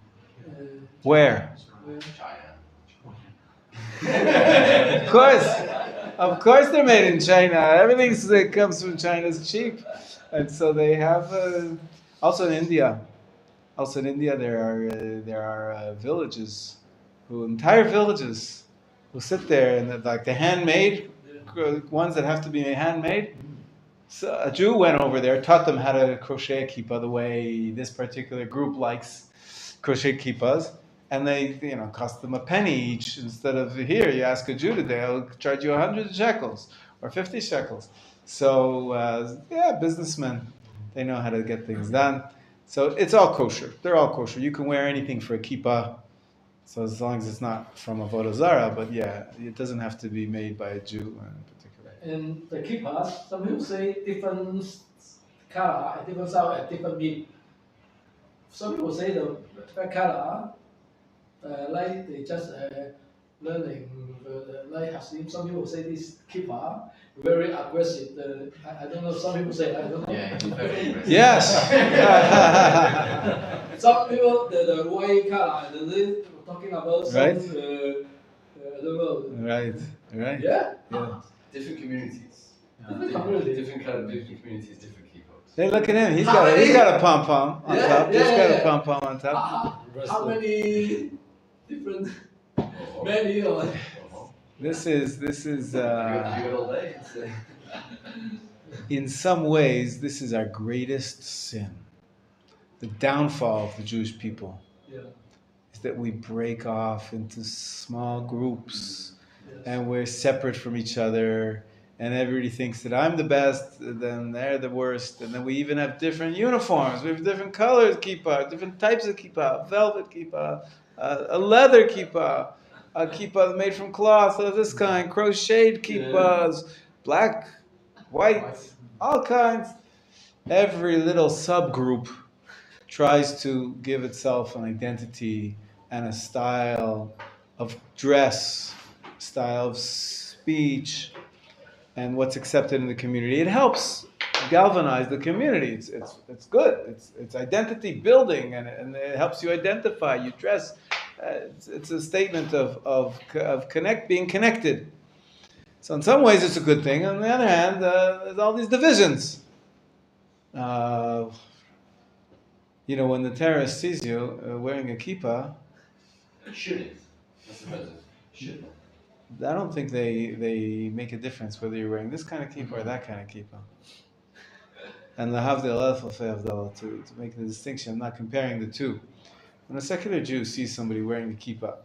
Where? China. Of course they're made in China. Everything that comes from China is cheap. And so they have, also in India, there are villages who entire villages will sit there and like the handmade ones that have to be handmade. So a Jew went over there, taught them how to crochet a kippah the way this particular group likes crochet kippahs, and they, cost them a penny each instead of here. You ask a Jew today, I'll charge you 100 shekels or 50 shekels. So businessmen, they know how to get things done. So it's all kosher. They're all kosher. You can wear anything for a kippah, so as long as it's not from Avodah Zarah. But yeah, it doesn't have to be made by a Jew in particular. And the kippahs, some people say different color, different style, and different meat. Some people say the color, like they just learning, like Hasim. Some people say this kippah very aggressive. I don't know. Some people say I don't know. Yeah, he's very aggressive. Yes. Some people the white color, they talking about some. Right. I don't know. Right. Yeah. Different communities. Different communities. Different communities, different kippahs. Hey, look at him. He's got a pom pom on top. He's got a pom pom on top. How many different many or This is You got all day. in some ways, this is our greatest sin. The downfall of the Jewish people is that we break off into small groups and we're separate from each other, and everybody thinks that I'm the best, then they're the worst, and then we even have different uniforms. We have different colors kippah, different types of kippah, velvet kippah, a leather kippah, a kippah made from cloth of this kind, crocheted kippahs, black, white, all kinds. Every little subgroup tries to give itself an identity and a style of dress, style of speech, and what's accepted in the community. It helps galvanize the community. It's good. It's identity building, and it helps you identify. You dress. It's a statement of being connected. So in some ways it's a good thing. On the other hand, there's all these divisions. When the terrorist sees you wearing a kippah, Shouldn't. That's the president. Shouldn't. I don't think they make a difference whether you're wearing this kind of kippah or that kind of kippah. And to make the distinction, I'm not comparing the two. When a secular Jew sees somebody wearing a kippah,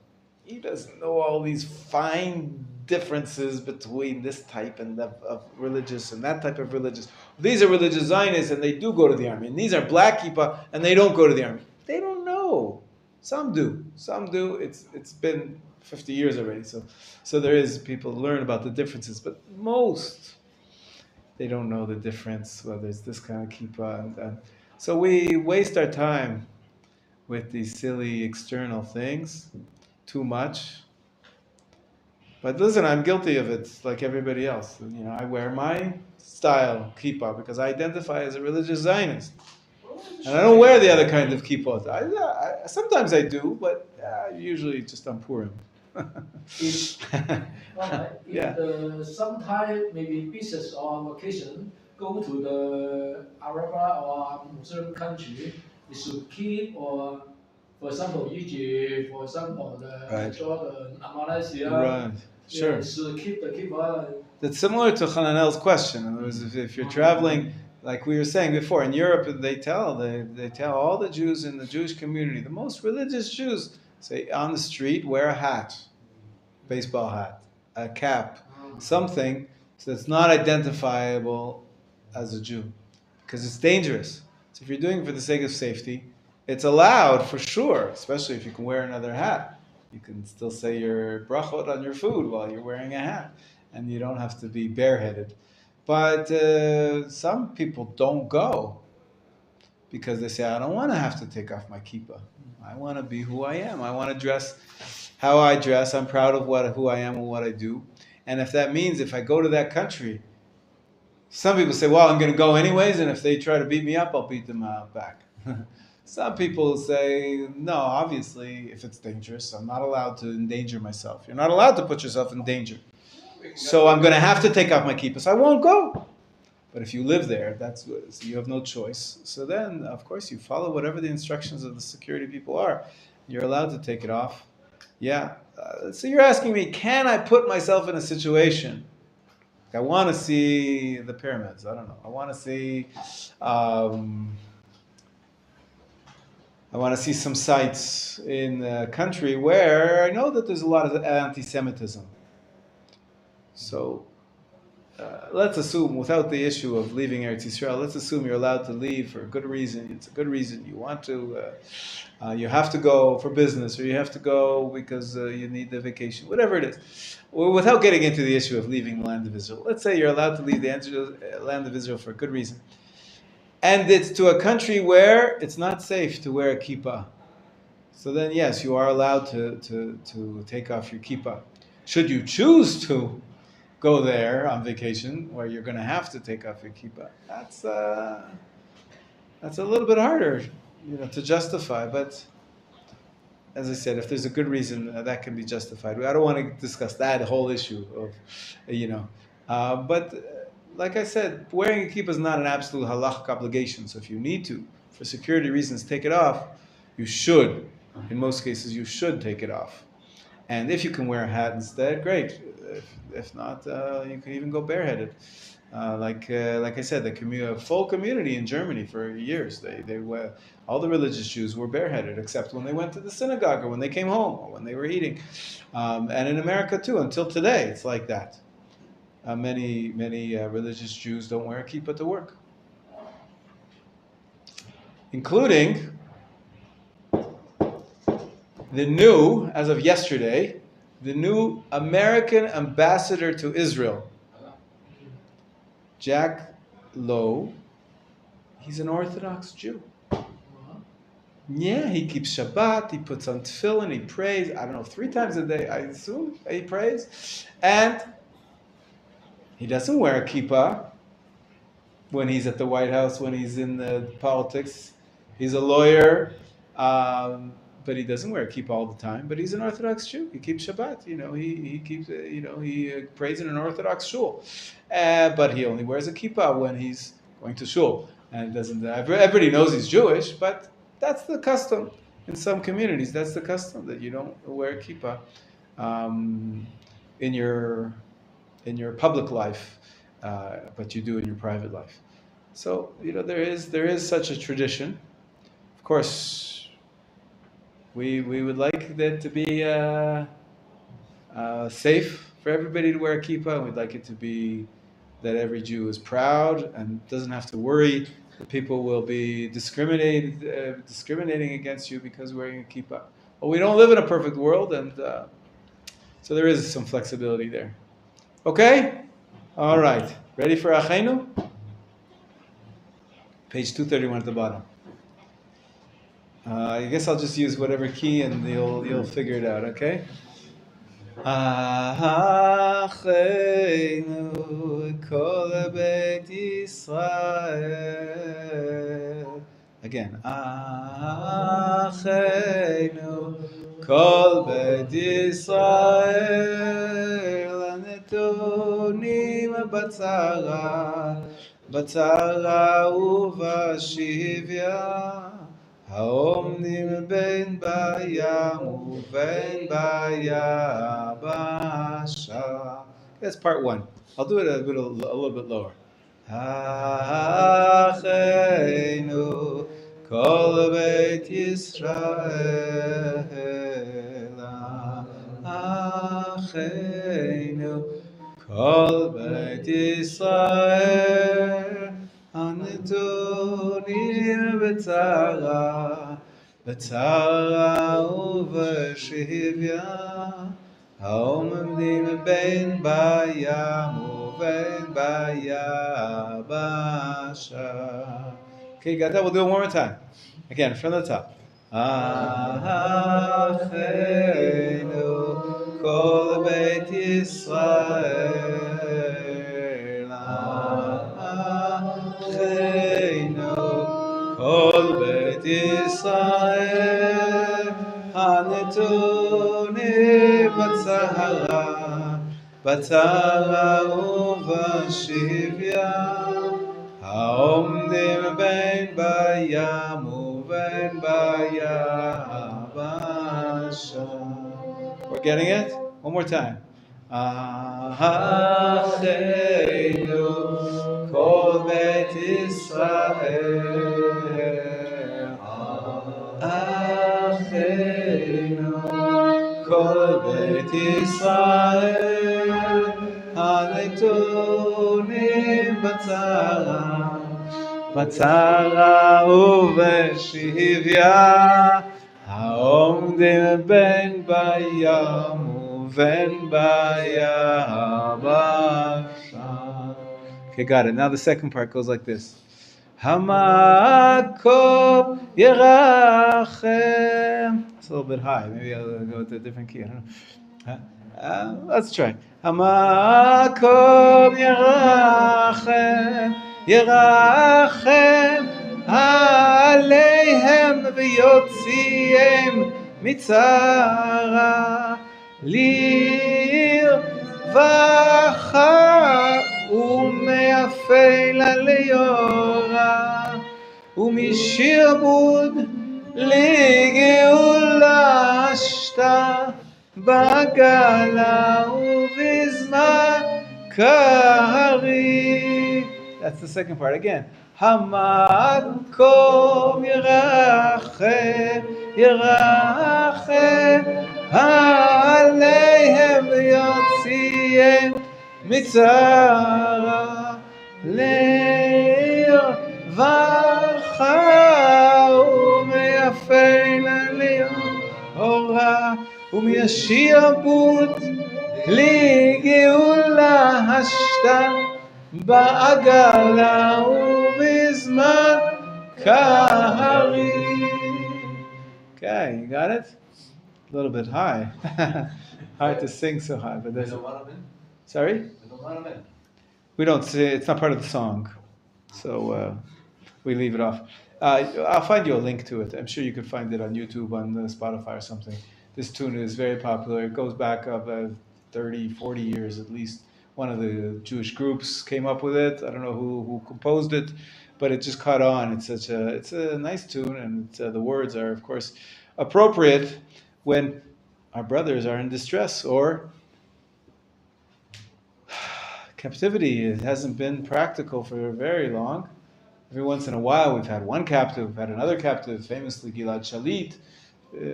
he doesn't know all these fine differences between this type of religious and that type of religious. These are religious Zionists and they do go to the army. And these are black kippah and they don't go to the army. They don't know. Some do. It's been 50 years already. So there is people learn about the differences, but most they don't know the difference, whether it's this kind of kippah. And so we waste our time with these silly external things too much. But listen, I'm guilty of it like everybody else. I wear my style kippah because I identify as a religious Zionist. And I don't wear the other kind of kippot. Sometimes I do, but usually just on Purim. Sometimes maybe business or vacation go to the Arab or Muslim country, we should keep, or for example Egypt, for example the Jordan, Malaysia. Right. Sure. Should keep the kippah. That's similar to Hananel's question. In other words, if you're traveling, like we were saying before, in Europe, they tell all the Jews in the Jewish community, the most religious Jews, say on the street, wear a hat, baseball hat, a cap, something that's not identifiable as a Jew, because it's dangerous. So if you're doing it for the sake of safety, it's allowed for sure, especially if you can wear another hat. You can still say your brachot on your food while you're wearing a hat, and you don't have to be bareheaded. But some people don't go because they say, I don't want to have to take off my kippah. I want to be who I am. I want to dress how I dress. I'm proud of who I am and what I do. And if that means if I go to that country, some people say, well, I'm going to go anyways, and if they try to beat me up, I'll beat them back. Some people say, no, obviously, if it's dangerous, I'm not allowed to endanger myself. You're not allowed to put yourself in danger. So I'm going to have to take off my kippah, so I won't go. But if you live there, so you have no choice. So then, of course, you follow whatever the instructions of the security people are. You're allowed to take it off. Yeah. So you're asking me, can I put myself in a situation? I want to see the pyramids. I don't know. I want to see. I want to see some sites in a country where I know that there's a lot of anti-Semitism. So let's assume, without the issue of leaving Eretz Yisrael, let's assume you're allowed to leave for a good reason. It's a good reason. You want to, you have to go for business, or you have to go because you need the vacation, whatever it is. Well, without getting into the issue of leaving the land of Israel, let's say you're allowed to leave the land of Israel for a good reason. And it's to a country where it's not safe to wear a kippah. So then, yes, you are allowed to take off your kippah. Should you choose to go there on vacation, where you're going to have to take off your kippah, that's a little bit harder, to justify. But as I said, if there's a good reason, that can be justified. I don't want to discuss that whole issue of, but like I said, wearing a kippah is not an absolute halachic obligation. So if you need to, for security reasons, take it off, you should. In most cases, you should take it off. And if you can wear a hat instead, great. If not, you can even go bareheaded. Like I said, the full community in Germany for years, they were, all the religious Jews were bareheaded, except when they went to the synagogue or when they came home or when they were eating. And in America too, until today, it's like that. Many religious Jews don't wear a kippah to work, including the new, as of yesterday, the new American ambassador to Israel, Jack Lowe. He's an Orthodox Jew. Yeah, he keeps Shabbat, he puts on tefillin, he prays, I don't know, 3 times a day, I assume, he prays. And he doesn't wear a kippah when he's at the White House, when he's in the politics. He's a lawyer, but he doesn't wear a kippah all the time. But he's an Orthodox Jew. He keeps Shabbat. He keeps. He prays in an Orthodox shul, but he only wears a kippah when he's going to shul. And doesn't. Everybody knows he's Jewish, but that's the custom in some communities. That's the custom, that you don't wear a kippah in your public life, but you do in your private life. So there is such a tradition. Of course, we would like that to be safe for everybody to wear a kippah, and we'd like it to be that every Jew is proud and doesn't have to worry that people will be discriminating against you because wearing a kippah. But we don't live in a perfect world, and so there is some flexibility there. Okay? All right. Ready for Achenu? Page 231 at the bottom. I guess I'll just use whatever key and you'll figure it out, okay? Achenu kol beit Yisrael. Again. Achenu kol beit Yisrael הנתונים בצרה ובשביה העומדים בין בים ובין ביבשה. That's part 1. I'll do it a little bit lower. אחינו כל בית ישראל אחינו כל בית ישראל הנתונים בצרה ובשביה העומדים בין בים ובין ביבשה. Okay, got that? We'll do it one more time. Again, from the top. אחינו כל בית ישראל אחינו כל בית ישראל הנתונים בצרה ובשביה העומדים בין בים ובין ביבשה. We're getting it? One more time. Acheinu kol Beit Yisrael. Acheinu kol Beit Yisrael. הנתונים בצרה ובשביה, העומדים בין בים ובין ביבשה. Okay, got it. Now the second part goes like this. Hamakom Yerachem. It's a little bit high. Maybe I'll go with a different key. I don't know. Let's try. Hamakom Yerachem, Yerachem Aleihem v'yotzihem mitzara lirvacha umeafela leora umishirbud ligeula ashta Bagala uvizman kari. That's the second part again. Hamakom Yerachem, Yerachem Aleihem v'yotzihem mitzara lirvacha umeafela leora ומשיעבוד לגאולה השתה בעגלה ובזמן קרי. Okay, you got it? A little bit high. Hard to sing so high, but there's... Sorry? We don't say, it's not part of the song. So we leave it off. I'll find you a link to it. I'm sure you could find it on YouTube, on Spotify or something. This tune is very popular. It goes back up 30, 40 years at least. One of the Jewish groups came up with it. I don't know who composed it, but it just caught on. It's a nice tune, and the words are, of course, appropriate when our brothers are in distress or captivity. It hasn't been practical for very long. Every once in a while, we've had one captive, we've had another captive, famously Gilad Shalit,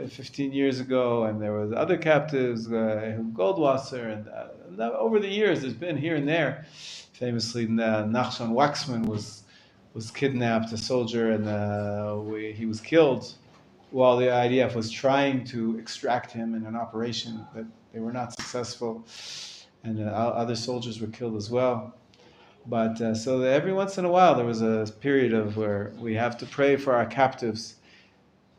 15 years ago, and there was other captives, Ehud Goldwasser, and over the years there's been here and there. Famously, Nachshon Waxman was kidnapped, a soldier, and he was killed while the IDF was trying to extract him in an operation, but they were not successful, and other soldiers were killed as well. But so every once in a while there was a period of where we have to pray for our captives.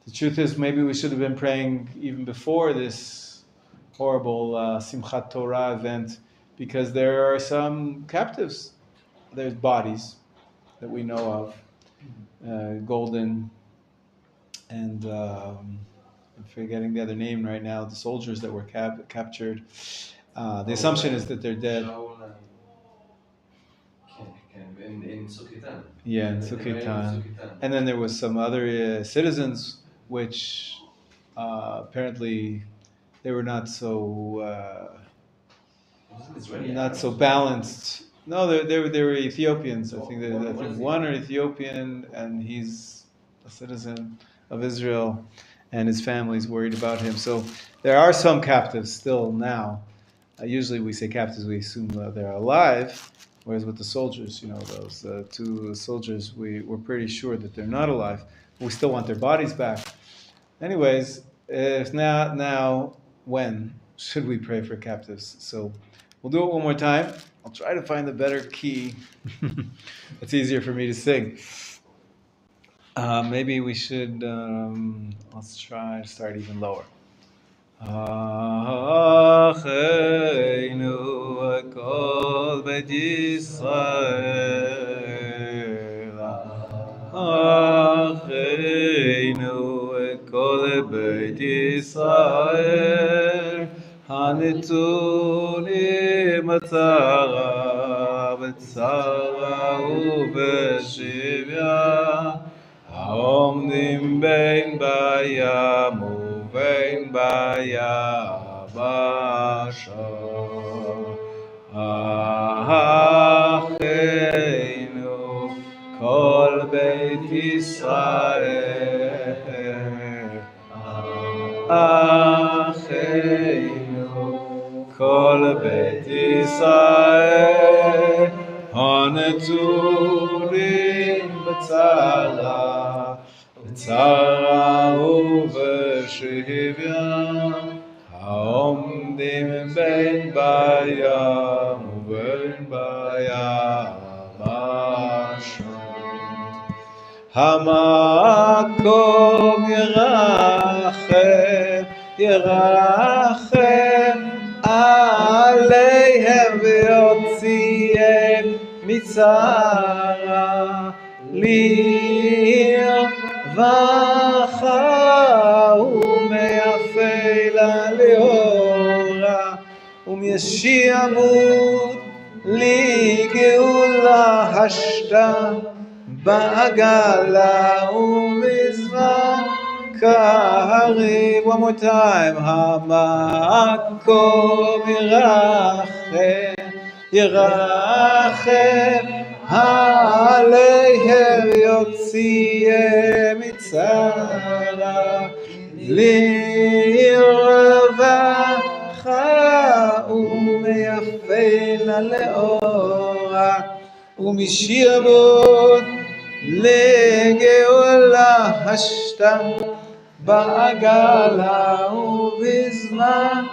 The truth is, maybe we should have been praying even before this horrible Simchat Torah event, because there are some captives. There's bodies that we know of, Golden, and I'm forgetting the other name right now, the soldiers that were captured. The assumption is that they're dead. In Sukitan. Yeah, in Sukitan. And then there was some other citizens which apparently they were not so balanced. No, they were Ethiopians. I think one are Ethiopian, and he's a citizen of Israel, and his family's worried about him. So there are some captives still now. Usually we say captives, we assume they're alive. Whereas with the soldiers, those two soldiers, we're pretty sure that they're not alive. But we still want their bodies back. Anyways, if not now, when should we pray for captives? So we'll do it one more time. I'll try to find a better key. It's easier for me to sing. Maybe we should, let's try to start even lower. Acheinu kol Beit Yisrael, Acheinu kol Beit Yisrael, הנתונים בצרה ובשביה, העומדים בין בים ובין ביבשה. Mashon Acheinu Kol Beit Yisrael Acheinu Kol Beit Yisrael Haneturim B'tzara ובשביה העומדים בין בים ובין בים השם. המקום ירחם עליהם ויוציאם מצרה לרווחה ומייפלה לאורה ומישיעמוד לגאולה השתה בעגלה ובזמן כהרים. One more time. המקום ירחם עליהם יוציאם מצרה לרווחה ומייפלה לאורה ומשעבוד לגאולה השתה בעגלה ובזמן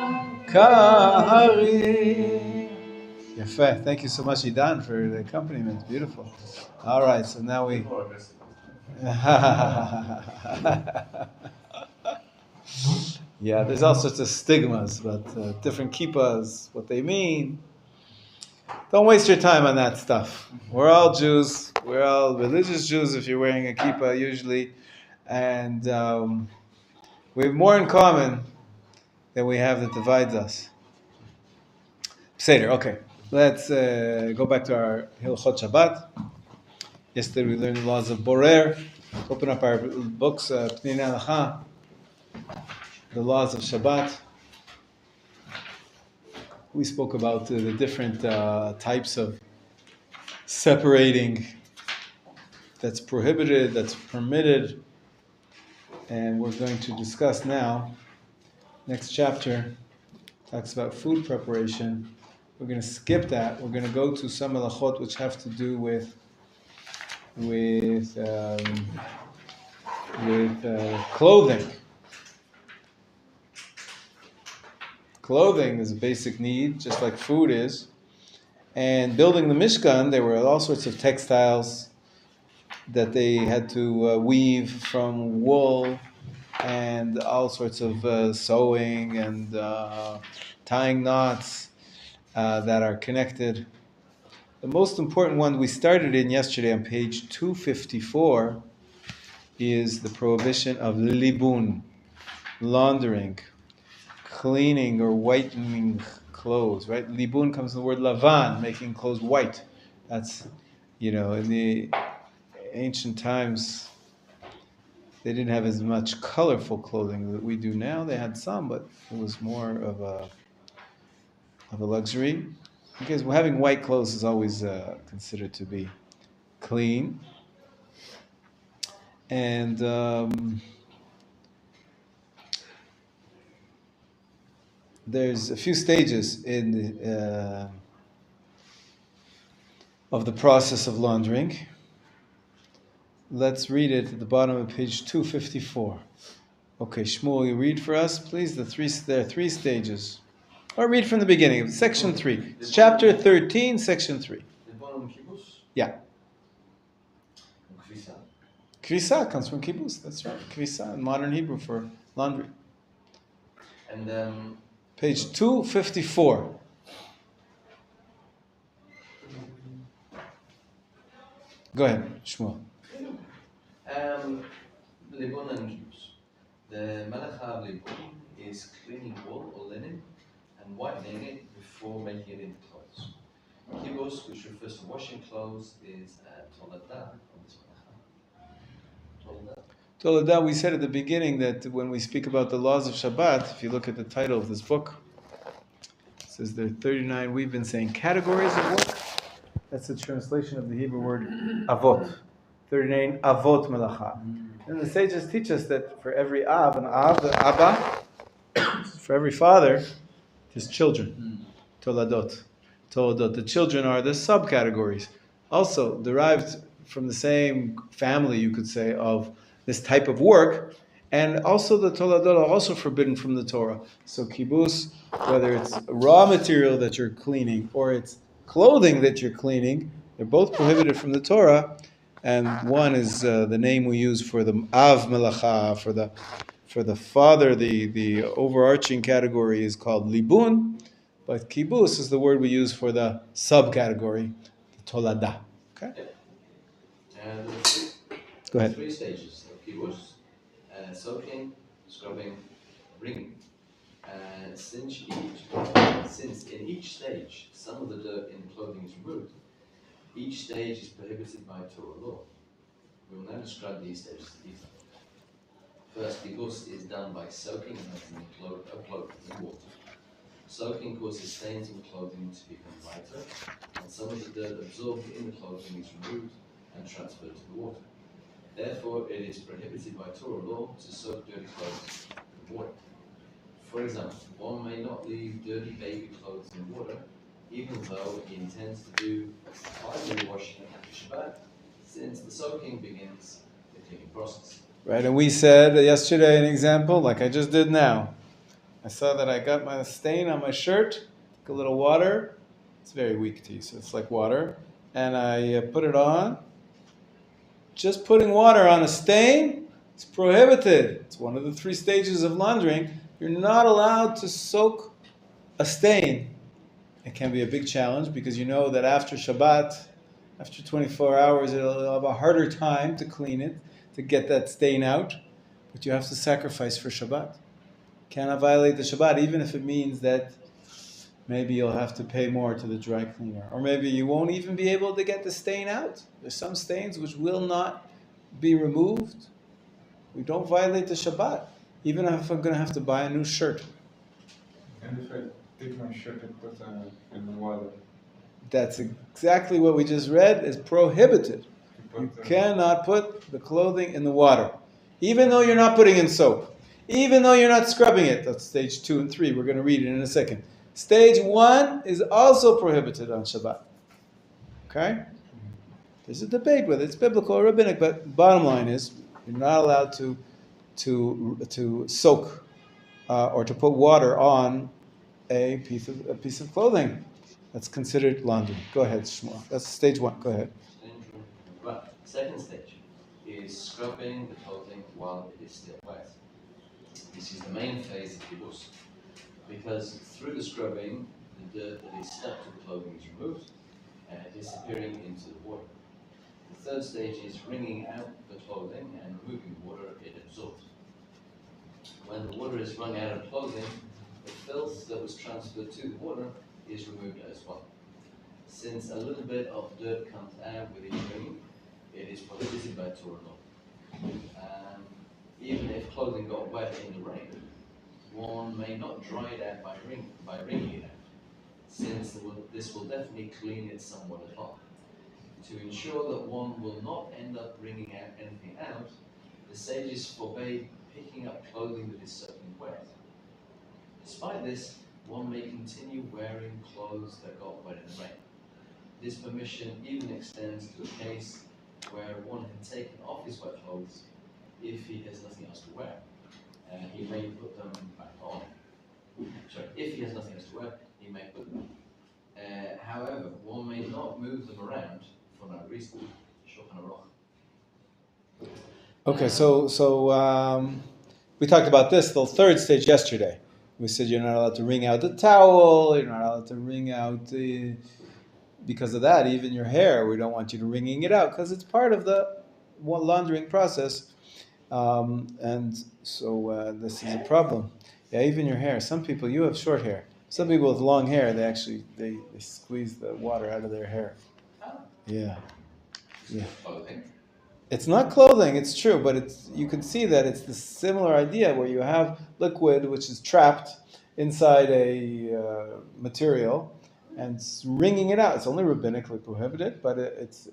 כהרים. Yafeh. Thank you so much, Idan, for the accompaniment. Beautiful. All right, so now we. Yeah, there's all sorts of stigmas, but different kippas, what they mean. Don't waste your time on that stuff. We're all Jews. We're all religious Jews if you're wearing a kippah usually. And we have more in common than we have that divides us. Seder, okay. Let's go back to our Hilchot Shabbat. Yesterday we learned the laws of Borer. Open up our books, Pnei Halacha, the laws of Shabbat. We spoke about the different types of separating that's prohibited, that's permitted. And we're going to discuss now, next chapter, talks about food preparation. We're going to skip that. We're going to go to some halachot which have to do with clothing. Clothing is a basic need, just like food is. And building the Mishkan, there were all sorts of textiles that they had to weave from wool and all sorts of sewing and tying knots that are connected. The most important one we started in yesterday on page 254 is the prohibition of libun, laundering, cleaning or whitening clothes, right? Libun comes from the word lavan, making clothes white. That's, in the ancient times, they didn't have as much colorful clothing that we do now. They had some, but it was more of a luxury. Because having white clothes is always considered to be clean. And there's a few stages of the process of laundering. Let's read it at the bottom of page 254. Okay, Shmuel, you read for us, please. There are three stages. Or read from the beginning, section 3. It's chapter 13, section 3. Yeah. Krisa comes from kibbutz, that's right. Krisa in modern Hebrew for laundry. And page 254. Go ahead, Shmuel. Libun and kibbutz. The malacha of libun is cleaning wool or linen and whitening it before making it into clothes. Kibbutz, which refers to washing clothes, is tolada on this malacha. Toladah, we said at the beginning that when we speak about the laws of Shabbat, if you look at the title of this book, it says there are 39, we've been saying categories of work. That's the translation of the Hebrew word avot. 39 avot melacha. And the sages teach us that for every av, an av, the abba, for every father, his children. Toladot. Toladot. The children are the subcategories. Also derived from the same family, you could say, of this type of work. And also the toladot are also forbidden from the Torah. So kibbutz, whether it's raw material that you're cleaning or it's clothing that you're cleaning, they're both prohibited from the Torah. And one is the name we use for the av melacha, for the father. The overarching category is called libun, but kibbutz is the word we use for the subcategory, the toladah. Okay. And Go ahead. 3 stages of kibbutz: soaking, scrubbing, wringing. Since in each stage some of the dirt in clothing is removed, each stage is prohibited by Torah law. We will now describe these stages in detail. First, kibbutz is done by soaking clothing in water. Soaking causes stains in clothing to become lighter, and some of the dirt absorbed in the clothing is removed and transferred to the water. Therefore, it is prohibited by Torah law to soak dirty clothes in water. For example, one may not leave dirty baby clothes in water, even though he intends to do primary washing after Shabbat, since the soaking begins the cleaning process. Right, and we said yesterday an example, like I just did now. I saw that I got my stain on my shirt, took a little water. It's very weak tea, so it's like water. And I put it on. Just putting water on a stain is prohibited. It's one of the 3 stages of laundering. You're not allowed to soak a stain. It can be a big challenge because you know that after Shabbat, after 24 hours, it'll have a harder time to clean it, to get that stain out. But you have to sacrifice for Shabbat. Cannot violate the Shabbat, even if it means that maybe you'll have to pay more to the dry cleaner. Or maybe you won't even be able to get the stain out. There's some stains which will not be removed. We don't violate the Shabbat, even if I'm going to have to buy a new shirt. And if I take my shirt and put in the water? That's exactly what we just read is prohibited. You cannot put the clothing in the water, even though you're not putting in soap, even though you're not scrubbing it. That's stage 2 and 3. We're going to read it in a second. Stage 1 is also prohibited on Shabbat. Okay? There's a debate whether it's biblical or rabbinic, but bottom line is you're not allowed to soak or to put water on a piece of clothing. That's considered laundry. Go ahead, Shmuel. That's stage 1. Go ahead. Right. Second stage is scrubbing the clothing while it is still wet. This is the main phase of kibbutz, because through the scrubbing, the dirt that is stuck to the clothing is removed, disappearing into the water. The third stage is wringing out the clothing and removing the water it absorbs. When the water is wrung out of clothing, the filth that was transferred to the water is removed as well. Since a little bit of dirt comes out with each wringing, it is prohibited by Torah law. Even if clothing got wet in the rain, one may not dry it out by wringing it out, since this will definitely clean it somewhat at all. To ensure that one will not end up wringing out anything out, the sages forbade picking up clothing that is soaking wet. Despite this, one may continue wearing clothes that got wet in the rain. This permission even extends to a case where one had taken off his wet clothes if he has nothing else to wear. He may put them back on. If he has nothing else to wear, he may put them on. However, one may not move them around for no reason. Okay, so we talked about this, the third stage yesterday. We said you're not allowed to wring out the towel, you're not allowed to wring out, because of that, even your hair. We don't want you to wringing it out, because it's part of the laundering process. And so this is a problem. Yeah, even your hair. Some people, you have short hair. Some people with long hair, they actually, they squeeze the water out of their hair. Yeah. Yeah. It's not clothing, it's true, but you can see that it's the similar idea where you have liquid which is trapped inside a material and wringing it out. It's only rabbinically prohibited, but it's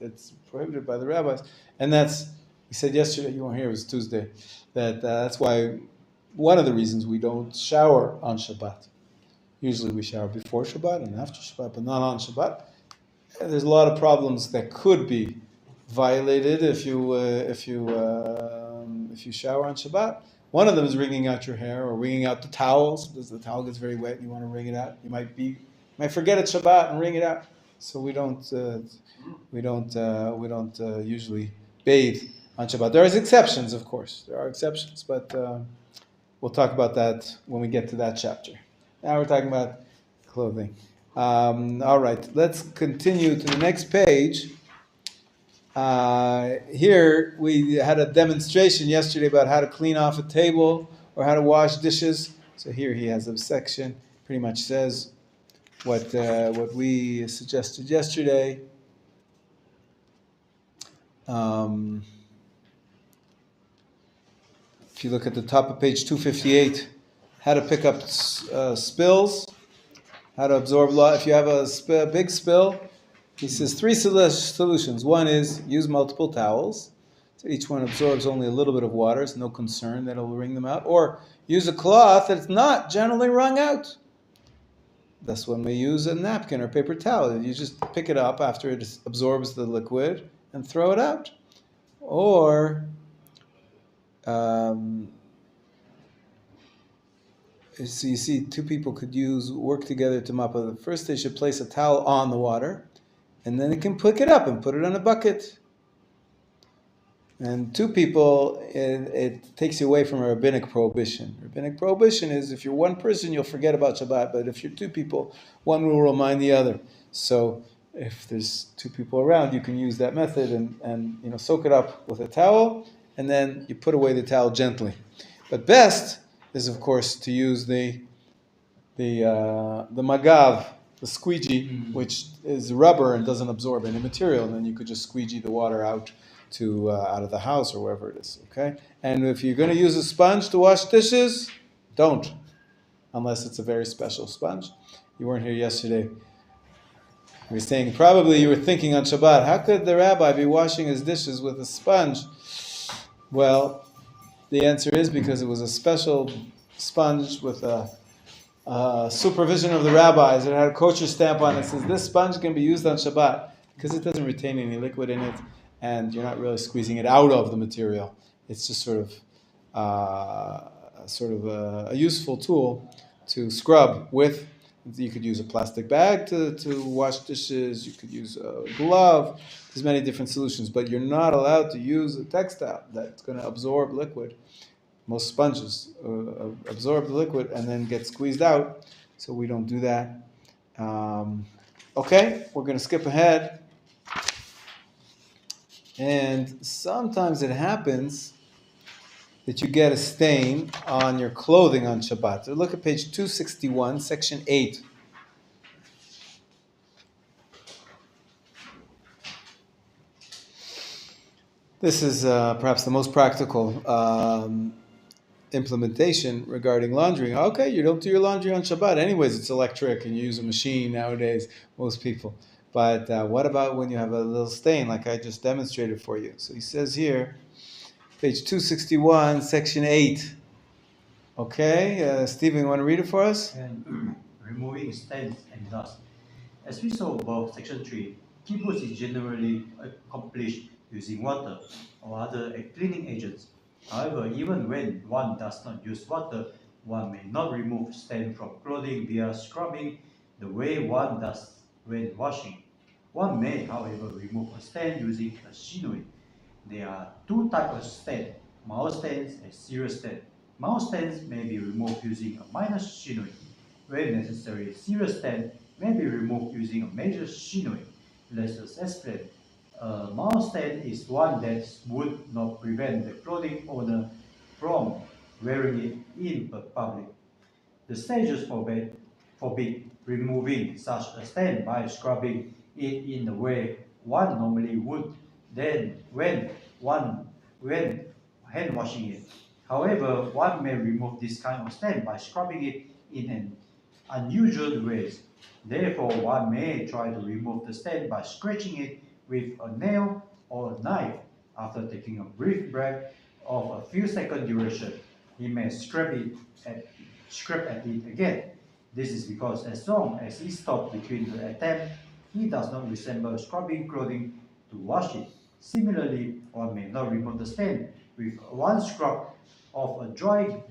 prohibited by the rabbis. And we said yesterday, you weren't here, it was Tuesday, that's why one of the reasons we don't shower on Shabbat. Usually we shower before Shabbat and after Shabbat, but not on Shabbat. And there's a lot of problems that could be violated if you shower on Shabbat. One of them is wringing out your hair or wringing out the towels because the towel gets very wet and you want to wring it out. You might forget it's Shabbat and wring it out. So we don't usually bathe on Shabbat. There are exceptions, of course. There are exceptions, but we'll talk about that when we get to that chapter. Now we're talking about clothing. All right, let's continue to the next page. Here we had a demonstration yesterday about how to clean off a table or how to wash dishes. So here he has a section, pretty much says what we suggested yesterday. If you look at the top of page 258, how to pick up spills, how to absorb if you have a big spill. He says 3 solutions. One is use multiple towels. So each one absorbs only a little bit of water. It's no concern that it'll wring them out. Or use a cloth that's not generally wrung out. That's when we use a napkin or paper towel. You just pick it up after it absorbs the liquid and throw it out. Or so you see 2 people could work together to mop up. First they should place a towel on the water. And then it can pick it up and put it on a bucket. And 2 people, it takes you away from a rabbinic prohibition. Rabbinic prohibition is if you're one person, you'll forget about Shabbat. But if you're 2 people, one will remind the other. So if there's 2 people around, you can use that method and soak it up with a towel, and then you put away the towel gently. But best is, of course, to use the magav, the squeegee, which is rubber and doesn't absorb any material, and then you could just squeegee the water out of the house or wherever it is. Okay, and if you're going to use a sponge to wash dishes, don't, unless it's a very special sponge. You weren't here yesterday. We were saying probably you were thinking on Shabbat, how could the rabbi be washing his dishes with a sponge? Well, the answer is because it was a special sponge with a supervision of the rabbis. It had a kosher stamp on it. It says this sponge can be used on Shabbat because it doesn't retain any liquid in it, and you're not really squeezing it out of the material. It's just sort of a useful tool to scrub with. You could use a plastic bag to wash dishes. You could use a glove. There's many different solutions, but you're not allowed to use a textile that's going to absorb liquid. Most sponges absorb the liquid and then get squeezed out, so we don't do that. Okay, we're going to skip ahead. And sometimes it happens that you get a stain on your clothing on Shabbat. So look at page 261, section 8. This is perhaps the most practical implementation regarding laundry. Okay, you don't do your laundry on Shabbat. Anyways, it's electric and you use a machine nowadays, most people. But what about when you have a little stain like I just demonstrated for you? So he says here, page 261, section 8. Okay, Stephen, you want to read it for us? And removing stains and dust. As we saw above, section 3, kibbutz is generally accomplished using water or other cleaning agents. However, even when one does not use water, one may not remove stain from clothing via scrubbing the way one does when washing. One may, however, remove a stain using a shinui. There are 2 types of stain, mild stains and serious stains. Mild stains may be removed using a minor shinui. When necessary, serious stain may be removed using a major shinui. Let us explain. A mild stain is one that would not prevent the clothing owner from wearing it in public. The sages forbid removing such a stain by scrubbing it in the way one normally would. Then, when when hand washing it. However, one may remove this kind of stain by scrubbing it in an unusual ways. Therefore, one may try to remove the stain by scratching it with a nail or a knife. After taking a brief break of a few seconds duration, he may scrape at it again. This is because as long as he stops between the attempt, he does not resemble scrubbing clothing to wash it. Similarly, one may not remove the stain with one scrub of a dry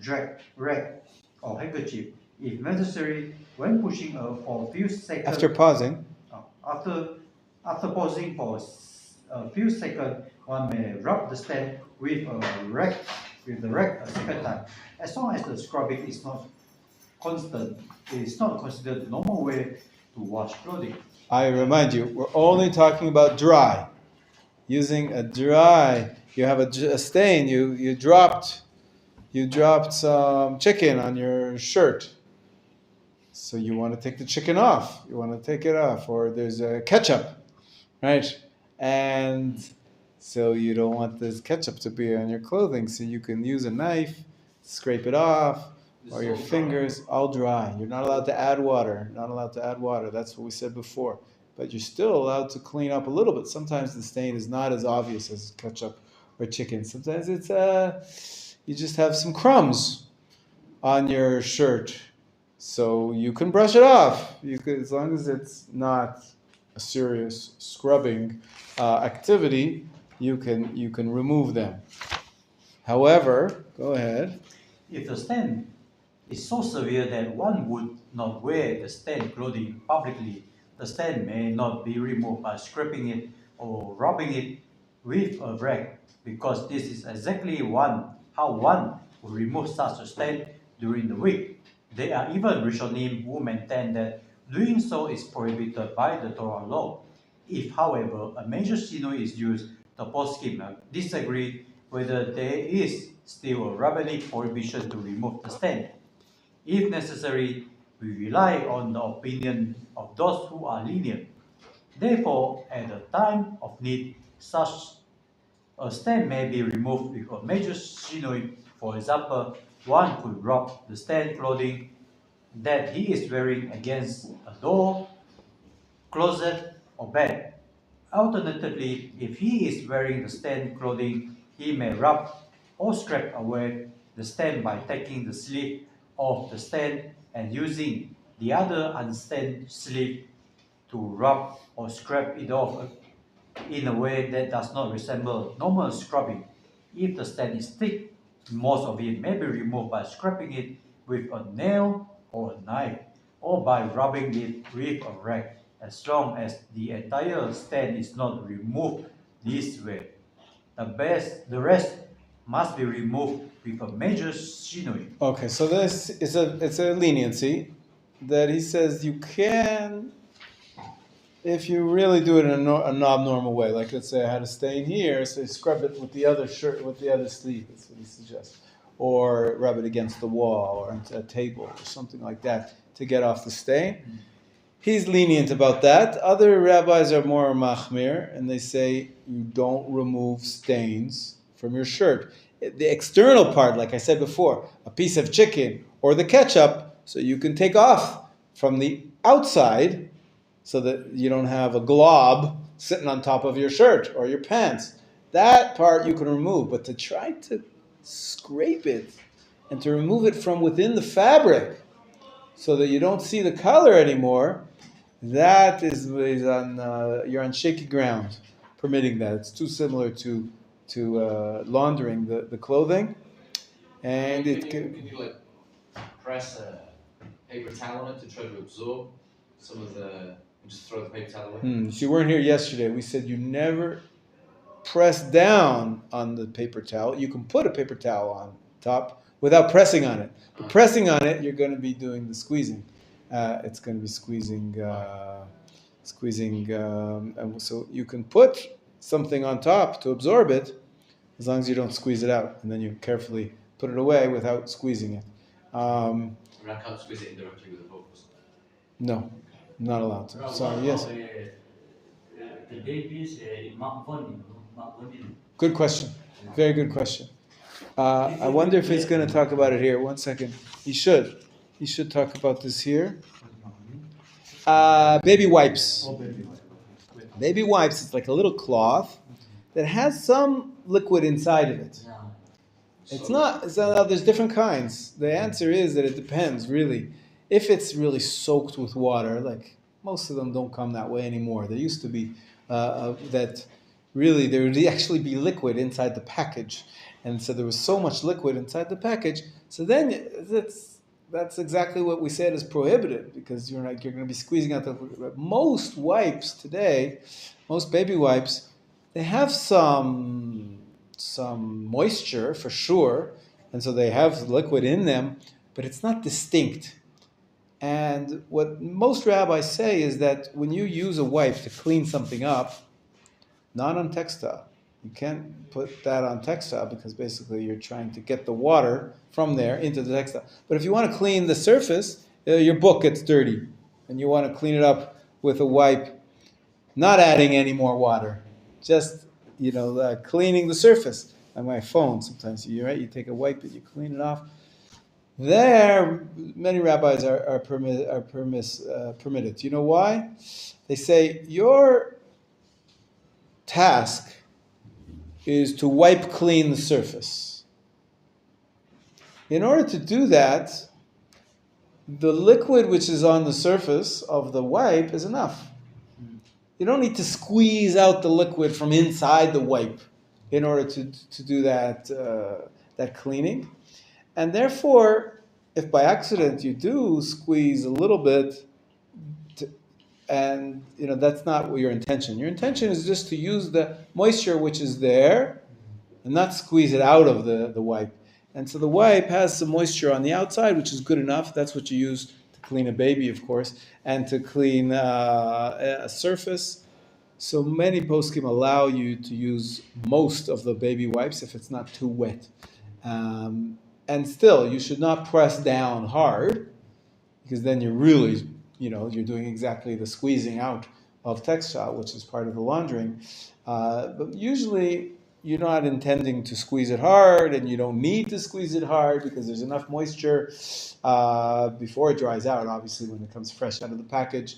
rag or handkerchief. If necessary, when pushing for a few seconds. After pausing. After pausing for a few seconds, one may rub the stain with the rag a second time. As long as the scrubbing is not constant, it is not considered the normal way to wash clothing. I remind you, we're only talking about dry. Using a dry, you have a stain, you dropped some chicken on your shirt. So you want to take the chicken off. You want to take it off. Or there's a ketchup, right? And so you don't want this ketchup to be on your clothing. So you can use a knife, scrape it off, or your fingers, all dry. You're not allowed to add water. Not allowed to add water. That's what we said before. But you're still allowed to clean up a little bit. Sometimes the stain is not as obvious as ketchup or chicken. Sometimes it's you just have some crumbs on your shirt. So you can brush it off. You could, as long as it's not a serious scrubbing activity, you can remove them. However, go ahead. If the stain is so severe that one would not wear the stained clothing publicly, the stain may not be removed by scraping it or rubbing it with a rag, because this is exactly how one would remove such a stain during the week. There are even Rishonim who maintain that doing so is prohibited by the Torah law. If, however, a major shinui is used, the poskim disagree whether there is still a rabbinic prohibition to remove the stain. If necessary, we rely on the opinion of those who are lenient. Therefore, at the time of need, such a stain may be removed with a major shinui. For example, one could rub the stained clothing that he is wearing against a door, closet, or bed. Alternatively, if he is wearing the stained clothing, he may rub or scrape away the stain by taking the sleeve of the stain and using the other unstained sleeve to rub or scrape it off in a way that does not resemble normal scrubbing. If the stain is thick, most of it may be removed by scraping it with a nail or a knife, or by rubbing it with a rag, as long as the entire stain is not removed this way. The rest must be removed with a major shinui. Okay, so this is it's a leniency that he says you can, if you really do it in an abnormal way. Like, let's say I had a stain here, so you scrub it with the other shirt, with the other sleeve. That's what he suggests. Or rub it against the wall or a table or something like that to get off the stain. He's lenient about that. Other rabbis are more machmir, and they say you don't remove stains from your shirt. The external part, like I said before, a piece of chicken or the ketchup, so you can take off from the outside so that you don't have a glob sitting on top of your shirt or your pants. That part you can remove, but to try to scrape it and to remove it from within the fabric so that you don't see the color anymore, that is on you're on shaky ground permitting that. It's too similar to laundering the clothing, and can you like press a paper towel on it to try to absorb some of the, and just throw the paper towel away? So you weren't here yesterday. We said you never press down on the paper towel. You can put a paper towel on top without pressing on it. But pressing on it, you're going to be doing the squeezing. It's going to be squeezing, and so you can put something on top to absorb it, as long as you don't squeeze it out, and then you carefully put it away without squeezing it. I can't squeeze it indirectly with a fork. No, not allowed to. Sorry, yes. The babies in Mark 1, Good question. Very good question. I wonder if he's going to talk about it here. 1 second. He should. He should talk about this here. Baby wipes. Baby wipes is like a little cloth that has some liquid inside of it. It's not, there's different kinds. The answer is that it depends, really. If it's really soaked with water, like most of them don't come that way anymore. There used to be that really there would actually be liquid inside the package. And so there was so much liquid inside the package. So then that's exactly what we said is prohibited, because you're going to be squeezing out the liquid. Most wipes today, most baby wipes, they have some moisture for sure, and so they have liquid in them, but it's not distinct. And what most rabbis say is that when you use a wipe to clean something up, not on textile, you can't put that on textile because basically you're trying to get the water from there into the textile. But if you want to clean the surface, your book gets dirty, and you want to clean it up with a wipe, not adding any more water, just cleaning the surface. On my phone, sometimes you take a wipe and you clean it off. There, many rabbis are permitted. You know why? They say your task is to wipe clean the surface. In order to do that, the liquid which is on the surface of the wipe is enough. You don't need to squeeze out the liquid from inside the wipe in order to do that cleaning. And therefore, if by accident you do squeeze a little bit, and that's not your intention. Your intention is just to use the moisture which is there and not squeeze it out of the wipe. And so the wipe has some moisture on the outside, which is good enough. That's what you use to clean a baby, of course, and to clean a surface. So many poskim allow you to use most of the baby wipes if it's not too wet. And still, you should not press down hard, because then you're really, you're doing exactly the squeezing out of textile, which is part of the laundering. But usually, you're not intending to squeeze it hard, and you don't need to squeeze it hard because there's enough moisture before it dries out, obviously, when it comes fresh out of the package.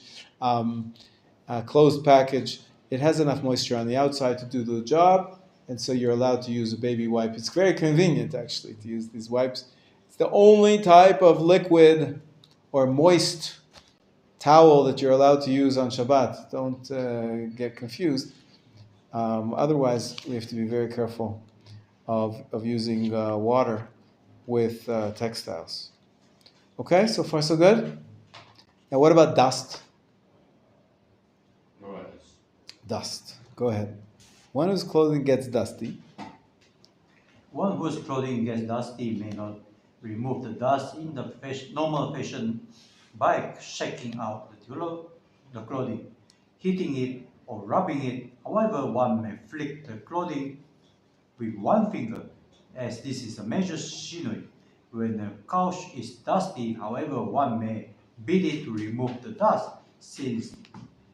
Closed package, it has enough moisture on the outside to do the job, and so you're allowed to use a baby wipe. It's very convenient, actually, to use these wipes. It's the only type of liquid or moist towel that you're allowed to use on Shabbat. Don't get confused. Otherwise, we have to be very careful of using water with textiles. Okay, so far so good? Now what about dust? Dust. Go ahead. One whose clothing gets dusty. One whose clothing gets dusty may not remove the dust in the normal fashion by shaking out the clothing, heating it, or rubbing it. However, one may flick the clothing with one finger, as this is a major shinui. When the couch is dusty, however, one may beat it to remove the dust, since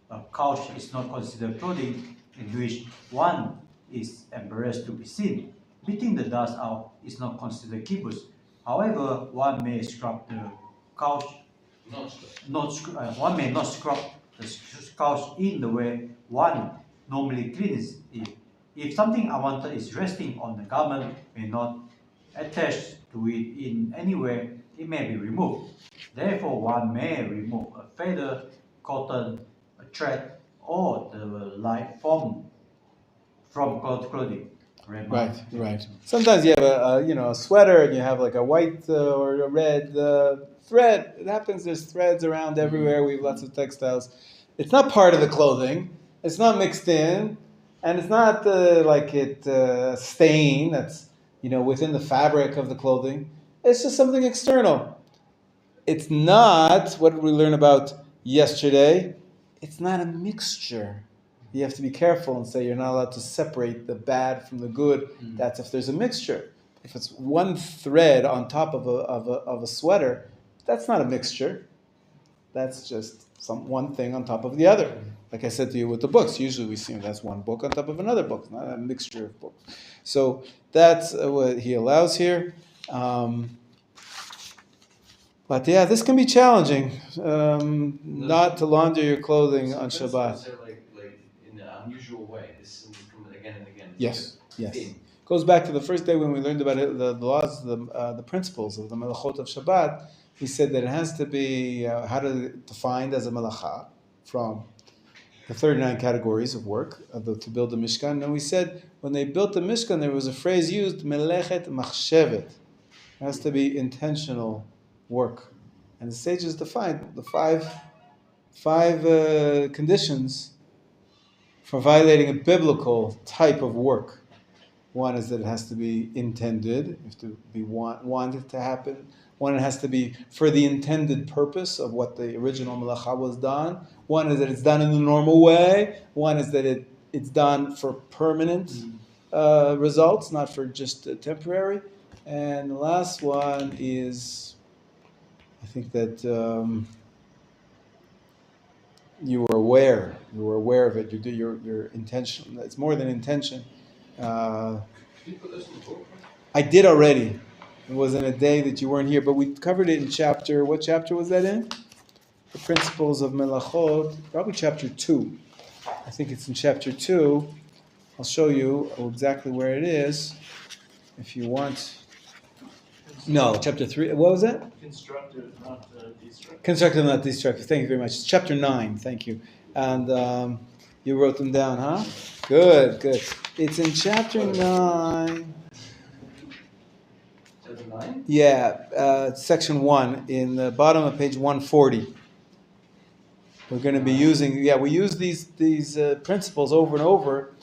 a couch is not considered clothing in which one is embarrassed to be seen. Beating the dust out is not considered kibbutz. However, one may scrub the couch. One may not scrub the couch in the way one normally cleans it. If something unwanted is resting on the garment, may not attach to it in any way, it may be removed. Therefore, one may remove a feather, cotton, a thread, or the like from clothing. Right. Sometimes you have a sweater and you have like a white or a red thread. It happens. There's threads around everywhere. We have lots of textiles. It's not part of the clothing. It's not mixed in, and it's not stain that's within the fabric of the clothing. It's just something external. It's not what we learned about yesterday. It's not a mixture. You have to be careful and say you're not allowed to separate the bad from the good. That's if there's a mixture. If it's one thread on top of a sweater, that's not a mixture. That's just one thing on top of the other. Like I said to you with the books, usually we see that's one book on top of another book, not a mixture of books. So that's what he allows here. But yeah, this can be challenging, not to launder your clothing on Shabbat. Are like in an unusual way. This comes again and again. Yes. Goes back to the first day when we learned about it, the laws, the principles of the melachot of Shabbat. He said that it has to be defined as a melacha from the 39 categories of work to build the Mishkan. And we said when they built the Mishkan, there was a phrase used, melechet machshevet. It has to be intentional work. And the sages defined the five conditions for violating a biblical type of work. One is that it has to be intended, it has to be wanted to happen. One, it has to be for the intended purpose of what the original melacha was done. One is that it's done in the normal way. One is that it's done for permanent results, not for just temporary. And the last one is, I think that you were aware of it. Your intention. It's more than intention. I did already. It was in a day that you weren't here, but we covered it in chapter. What chapter was that in? The Principles of Melachot, probably chapter 2. I think it's in chapter 2. I'll show you exactly where it is, if you want. No, chapter 3. What was that? Constructive, not destructive. Constructive, not destructive. Thank you very much. It's chapter 9. Thank you. And you wrote them down, huh? Good. It's in chapter 9. Chapter 9? Yeah, section 1, in the bottom of page 140. We're going to be using, we use these principles over and over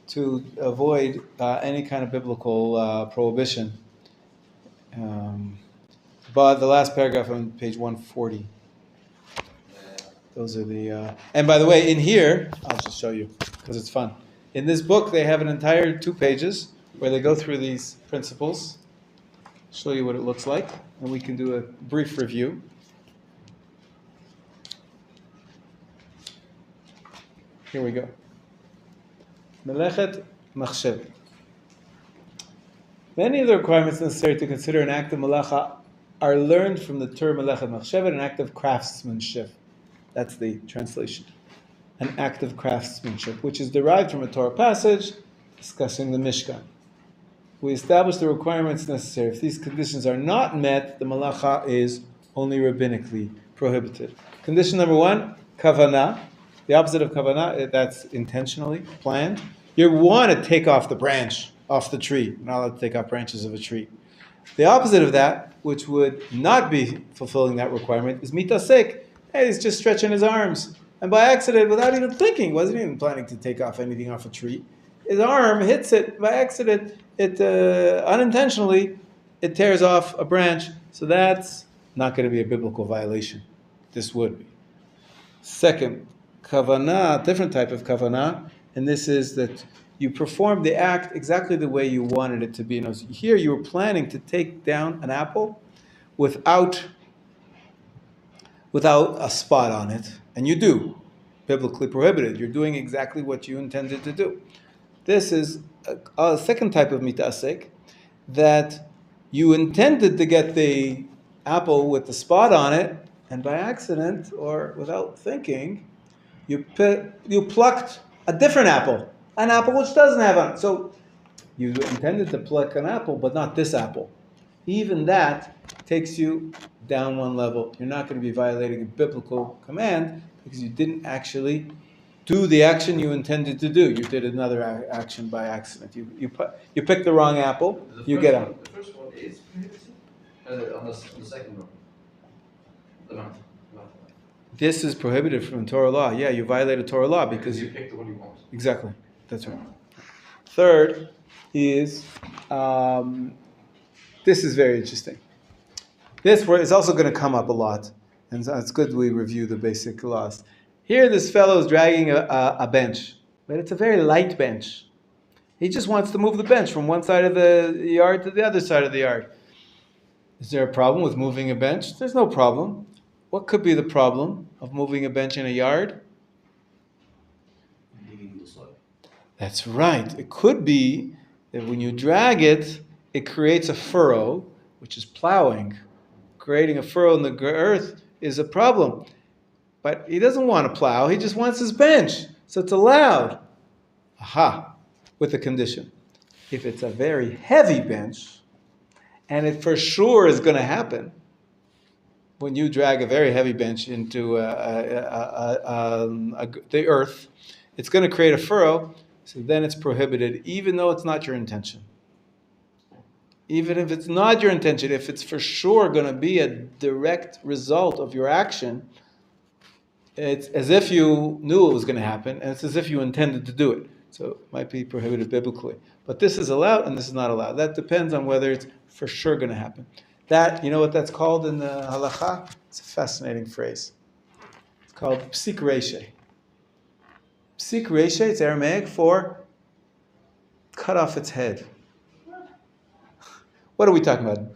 to avoid any kind of biblical prohibition. But the last paragraph on page 140. Those are the... and by the way, in here, I'll just show you, because it's fun. In this book, they have an entire 2 pages where they go through these principles, show you what it looks like, and we can do a brief review. Here we go. Melechet machshev. Many of the requirements necessary to consider an act of malacha are learned from the term melechet machshevet, an act of craftsmanship. That's the translation. An act of craftsmanship, which is derived from a Torah passage discussing the Mishkan. We establish the requirements necessary. If these conditions are not met, the malacha is only rabbinically prohibited. Condition number 1, kavanah. The opposite of kavanah, that's intentionally planned. You want to take off the branch off the tree. You're not allowed to take off branches of a tree. The opposite of that, which would not be fulfilling that requirement, is mitasek. Hey, he's just stretching his arms. And by accident, without even thinking, wasn't even planning to take off anything off a tree. His arm hits it by accident. It unintentionally, it tears off a branch. So that's not going to be a biblical violation. This would be. Second, kavanah, different type of kavanah, and this is that you perform the act exactly the way you wanted it to be. Here you were planning to take down an apple without a spot on it, and you do. Biblically prohibited. You're doing exactly what you intended to do. This is a second type of mitasek, that you intended to get the apple with the spot on it, and by accident or without thinking, you plucked a different apple, an apple which doesn't have on it. So you intended to pluck an apple, but not this apple. Even that takes you down one level. You're not going to be violating a biblical command because you didn't actually do the action you intended to do. You did another action by accident. You picked the wrong apple. You get out. The first one is prohibited. On the second one, the mountain. This is prohibited from Torah law. Yeah, you violated Torah law because you picked the one you want. Exactly. That's right. Third is this is very interesting. This is also going to come up a lot, and so it's good we review the basic laws. Here, this fellow is dragging a bench, but it's a very light bench. He just wants to move the bench from one side of the yard to the other side of the yard. Is there a problem with moving a bench? There's no problem. what could be the problem of moving a bench in a yard? Digging the soil. That's right. It could be that when you drag it, it creates a furrow, which is plowing. Creating a furrow in the earth is a problem. But he doesn't want to plow, he just wants his bench. So it's allowed. Aha, with a condition. If it's a very heavy bench, and it for sure is going to happen, when you drag a very heavy bench into the earth, it's going to create a furrow, so then it's prohibited, even though it's not your intention. Even if it's not your intention, if it's for sure going to be a direct result of your action, it's as if you knew it was going to happen, and it's as if you intended to do it. So it might be prohibited biblically. But this is allowed and this is not allowed. That depends on whether it's for sure going to happen. That, you know what that's called in the halacha? It's a fascinating phrase. It's called psik reishe. Psik reishe, it's Aramaic for cut off its head. What are we talking about?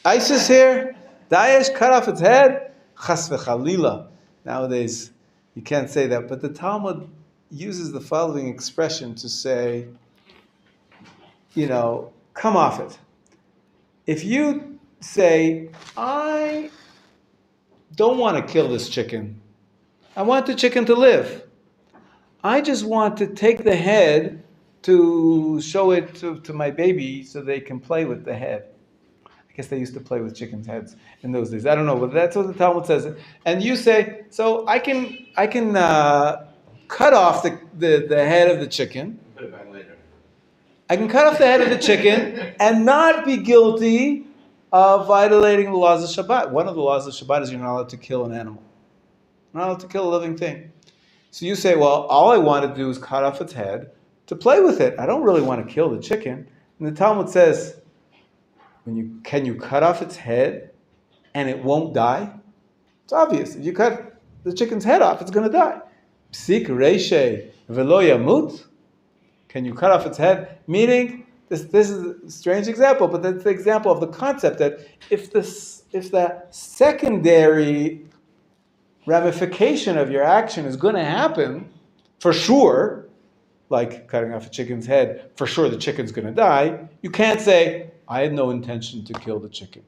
ISIS here? Daesh cut off its head? Chas v'chalila. Nowadays, you can't say that. But the Talmud uses the following expression to say, come off it. If you say, I don't want to kill this chicken. I want the chicken to live. I just want to take the head to show it to my baby so they can play with the head. I guess they used to play with chickens' heads in those days. I don't know, but that's what the Talmud says. And you say, so I can cut off the head of the chicken. Put it back later. I can cut off the head of the chicken and not be guilty of violating the laws of Shabbat. One of the laws of Shabbat is you're not allowed to kill an animal. You're not allowed to kill a living thing. So you say, well, all I want to do is cut off its head to play with it. I don't really want to kill the chicken. And the Talmud says, can you cut off its head and it won't die? It's obvious. If you cut the chicken's head off, it's going to die. Psik reishe velo yamut. Can you cut off its head? Meaning, this is a strange example, but that's the example of the concept that if the secondary ramification of your action is going to happen, for sure, like cutting off a chicken's head, for sure the chicken's going to die, you can't say, I had no intention to kill the chicken.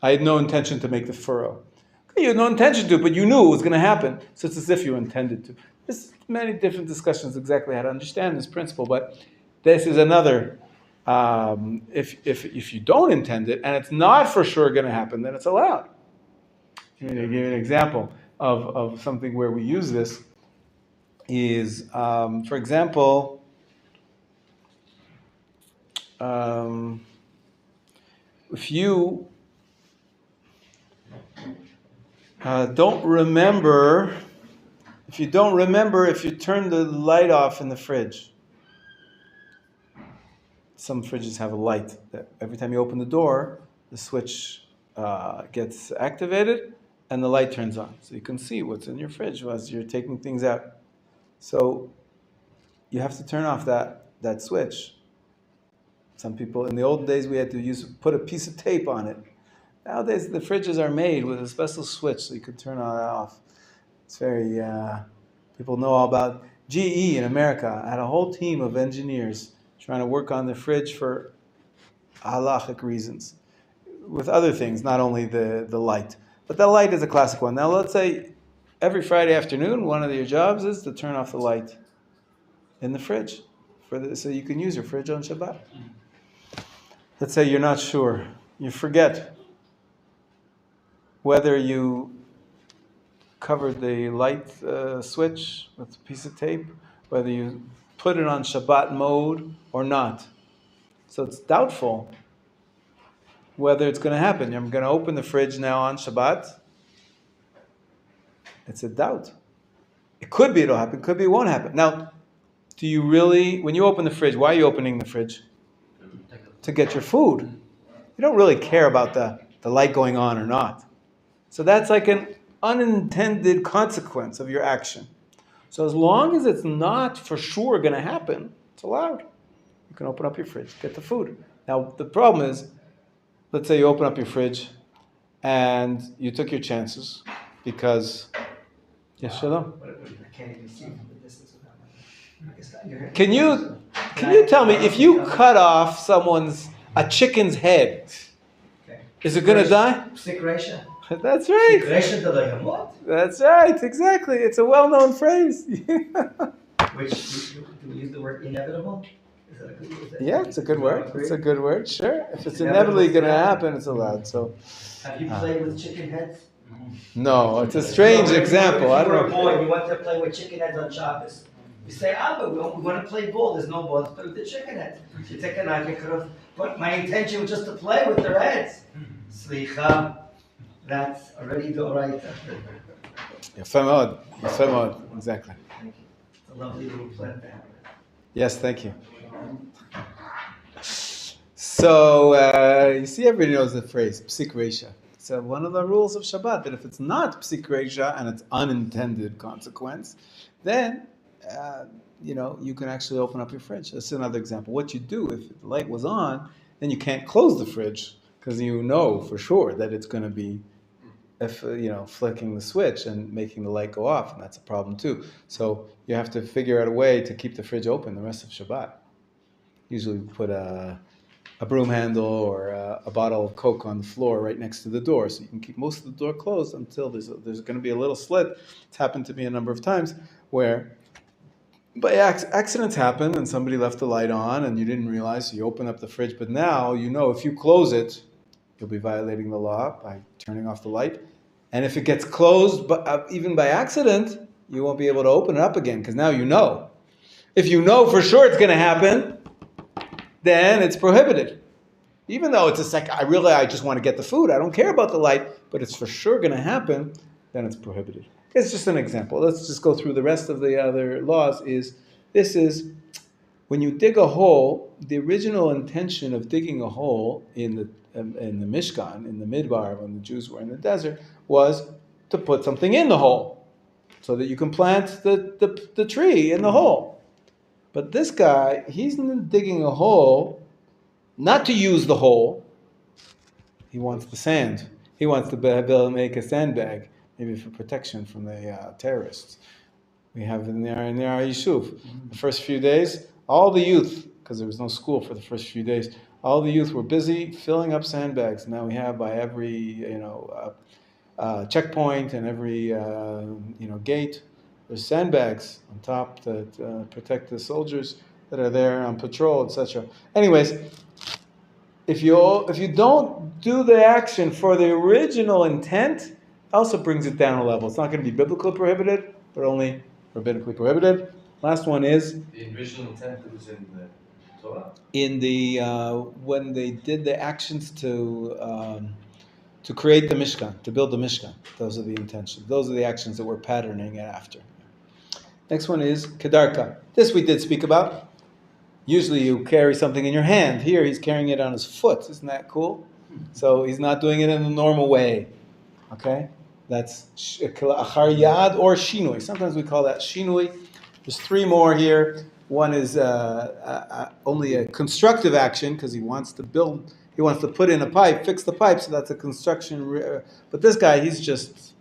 I had no intention to make the furrow. Okay, you had no intention to, but you knew it was going to happen, so it's as if you intended to. There's many different discussions exactly how to understand this principle, but this is another. If you don't intend it, and it's not for sure going to happen, then it's allowed. I'm going to give you an example of something where we use this is, for example, if you don't remember, if you turn the light off in the fridge, some fridges have a light that every time you open the door, the switch gets activated and the light turns on. So you can see what's in your fridge as you're taking things out. So you have to turn off that switch. Some people, in the olden days, we had to put a piece of tape on it. Nowadays, the fridges are made with a special switch so you can turn it off. It's very, people know all about GE in America. I had a whole team of engineers trying to work on the fridge for halachic reasons, with other things, not only the light. But the light is a classic one. Now, let's say every Friday afternoon, one of your jobs is to turn off the light in the fridge so you can use your fridge on Shabbat. Let's say you're not sure. You forget whether you covered the light switch with a piece of tape, whether you put it on Shabbat mode or not. So it's doubtful whether it's going to happen. I'm going to open the fridge now on Shabbat. It's a doubt. It could be it'll happen, could be it won't happen. Now, do you really, when you open the fridge, why are you opening the fridge? To get your food. You don't really care about the light going on or not. So that's like an unintended consequence of your action. So as long as it's not for sure going to happen, it's allowed. You can open up your fridge, get the food. Now, the problem is, let's say you open up your fridge and you took your chances because, yes, shalom. I can't even see from the distance without my. Can you tell me if you cut off a chicken's head, is it gonna die? Sikresha. That's right. Sikresha to the what? That's right. Exactly. It's a well-known phrase. Which do we use the word inevitable? Is that a good word? Yeah, it's a good word. It's a good word. Sure. If it's inevitably going to happen, it's allowed. So. Have you played with chicken heads? No, it's a strange example. I If you were don't a know. boy and you want to play with chicken heads on Shabbos, you say, but we want to play ball. There's no ball. Let's play with the chicken heads. You take a knife and cut off. But my intention was just to play with their heads. Slicha, that's already the right. Yafé mod. Exactly. Thank you. It's a lovely little plant to have. Yes, thank you. So, you see, everybody knows the phrase, psik reisha. So one of the rules of Shabbat, that if it's not psik reisha and it's unintended consequence, then, you can actually open up your fridge. That's another example. What you do, if the light was on, then you can't close the fridge, because you know for sure that it's going to be, flicking the switch and making the light go off, and that's a problem too. So you have to figure out a way to keep the fridge open the rest of Shabbat. Usually we put a broom handle or a bottle of Coke on the floor right next to the door, so you can keep most of the door closed until there's going to be a little slit. It's happened to me a number of times where by accidents happen and somebody left the light on and you didn't realize, so you open up the fridge, but now you know if you close it, you'll be violating the law by turning off the light. And if it gets closed, even by accident, you won't be able to open it up again, because now you know. If you know for sure it's going to happen, then it's prohibited. Even though it's I just want to get the food, I don't care about the light, but it's for sure going to happen, then it's prohibited. It's just an example. Let's just go through the rest of the other laws. This is when you dig a hole, the original intention of digging a hole in the Mishkan, in the Midbar, when the Jews were in the desert, was to put something in the hole so that you can plant the tree in the hole. But this guy, he's digging a hole not to use the hole. He wants the sand. He wants to make a sandbag, maybe for protection from the terrorists. We have in our Yishuv. The first few days, all the youth, because there was no school for the first few days, all the youth were busy filling up sandbags. Now we have by every checkpoint and every gate, there's sandbags on top that protect the soldiers that are there on patrol, etc. Anyways, if you don't do the action for the original intent, it also brings it down a level. It's not going to be biblically prohibited, but only rabbinically prohibited. Last one is the original intent that was in the Torah. In the when they did the actions to create the Mishkan, to build the Mishkan. Those are the intentions. Those are the actions that we're patterning after. Next one is Kedarka. This we did speak about. Usually you carry something in your hand. Here he's carrying it on his foot. Isn't that cool? So he's not doing it in the normal way. Okay? That's Achar Yad or Shinui. Sometimes we call that Shinui. There's three more here. One is only a constructive action because he wants to put in a pipe, fix the pipe, so that's a construction. But this guy, he's just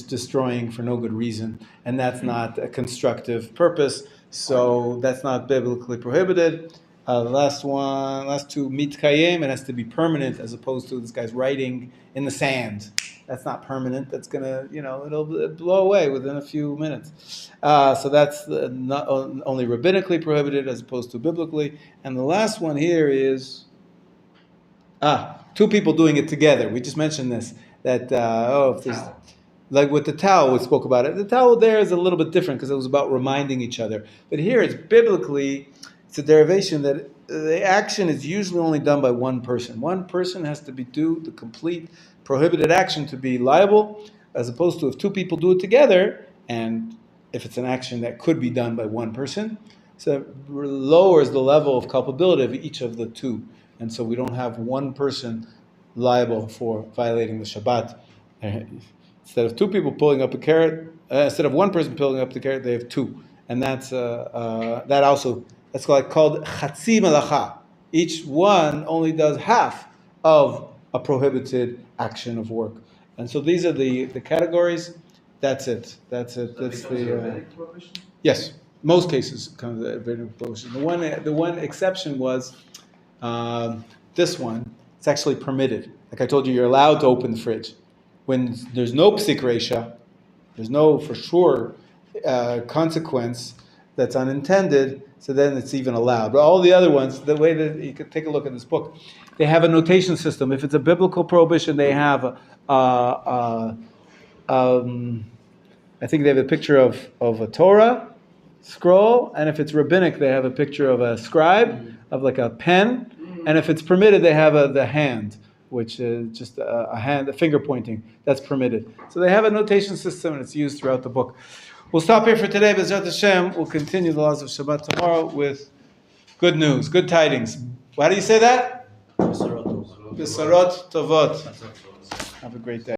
destroying for no good reason, and that's not a constructive purpose, so that's not biblically prohibited. The last two, mitkayim, it has to be permanent as opposed to this guy's writing in the sand. That's not permanent. That's gonna, it'll blow away within a few minutes. So that's not only rabbinically prohibited as opposed to biblically. And the last one here is two people doing it together. We just mentioned this. That if there's like with the towel, we spoke about it. The towel there is a little bit different because it was about reminding each other. But here it's biblically, it's a derivation that the action is usually only done by one person. One person has to do the complete prohibited action to be liable, as opposed to if two people do it together, and if it's an action that could be done by one person, so it lowers the level of culpability of each of the two. And so we don't have one person liable for violating the Shabbat. Instead of two people pulling up a carrot, instead of one person pulling up the carrot, they have two. And that's called chatzi melacha. Each one only does half of a prohibited action of work. And so these are the categories. That's it. That's it. That's the yes. Most cases comes the rabbinic prohibition. The one exception was this one. It's actually permitted. Like I told you, you're allowed to open the fridge when there's no psik reisha. There's no for sure consequence that's unintended. So then it's even allowed. But all the other ones, the way that you could take a look at this book, they have a notation system. If it's a biblical prohibition, they have I think they have a picture of a Torah scroll, and if it's rabbinic, they have a picture of a scribe, of like a pen, and if it's permitted, they have the hand, which is just a hand, a finger pointing. That's permitted. So they have a notation system, and it's used throughout the book. We'll stop here for today. B'ezrat Hashem, we'll continue the laws of Shabbat tomorrow with good news, good tidings. How do you say that? Bisarot Tovot. Have a great day.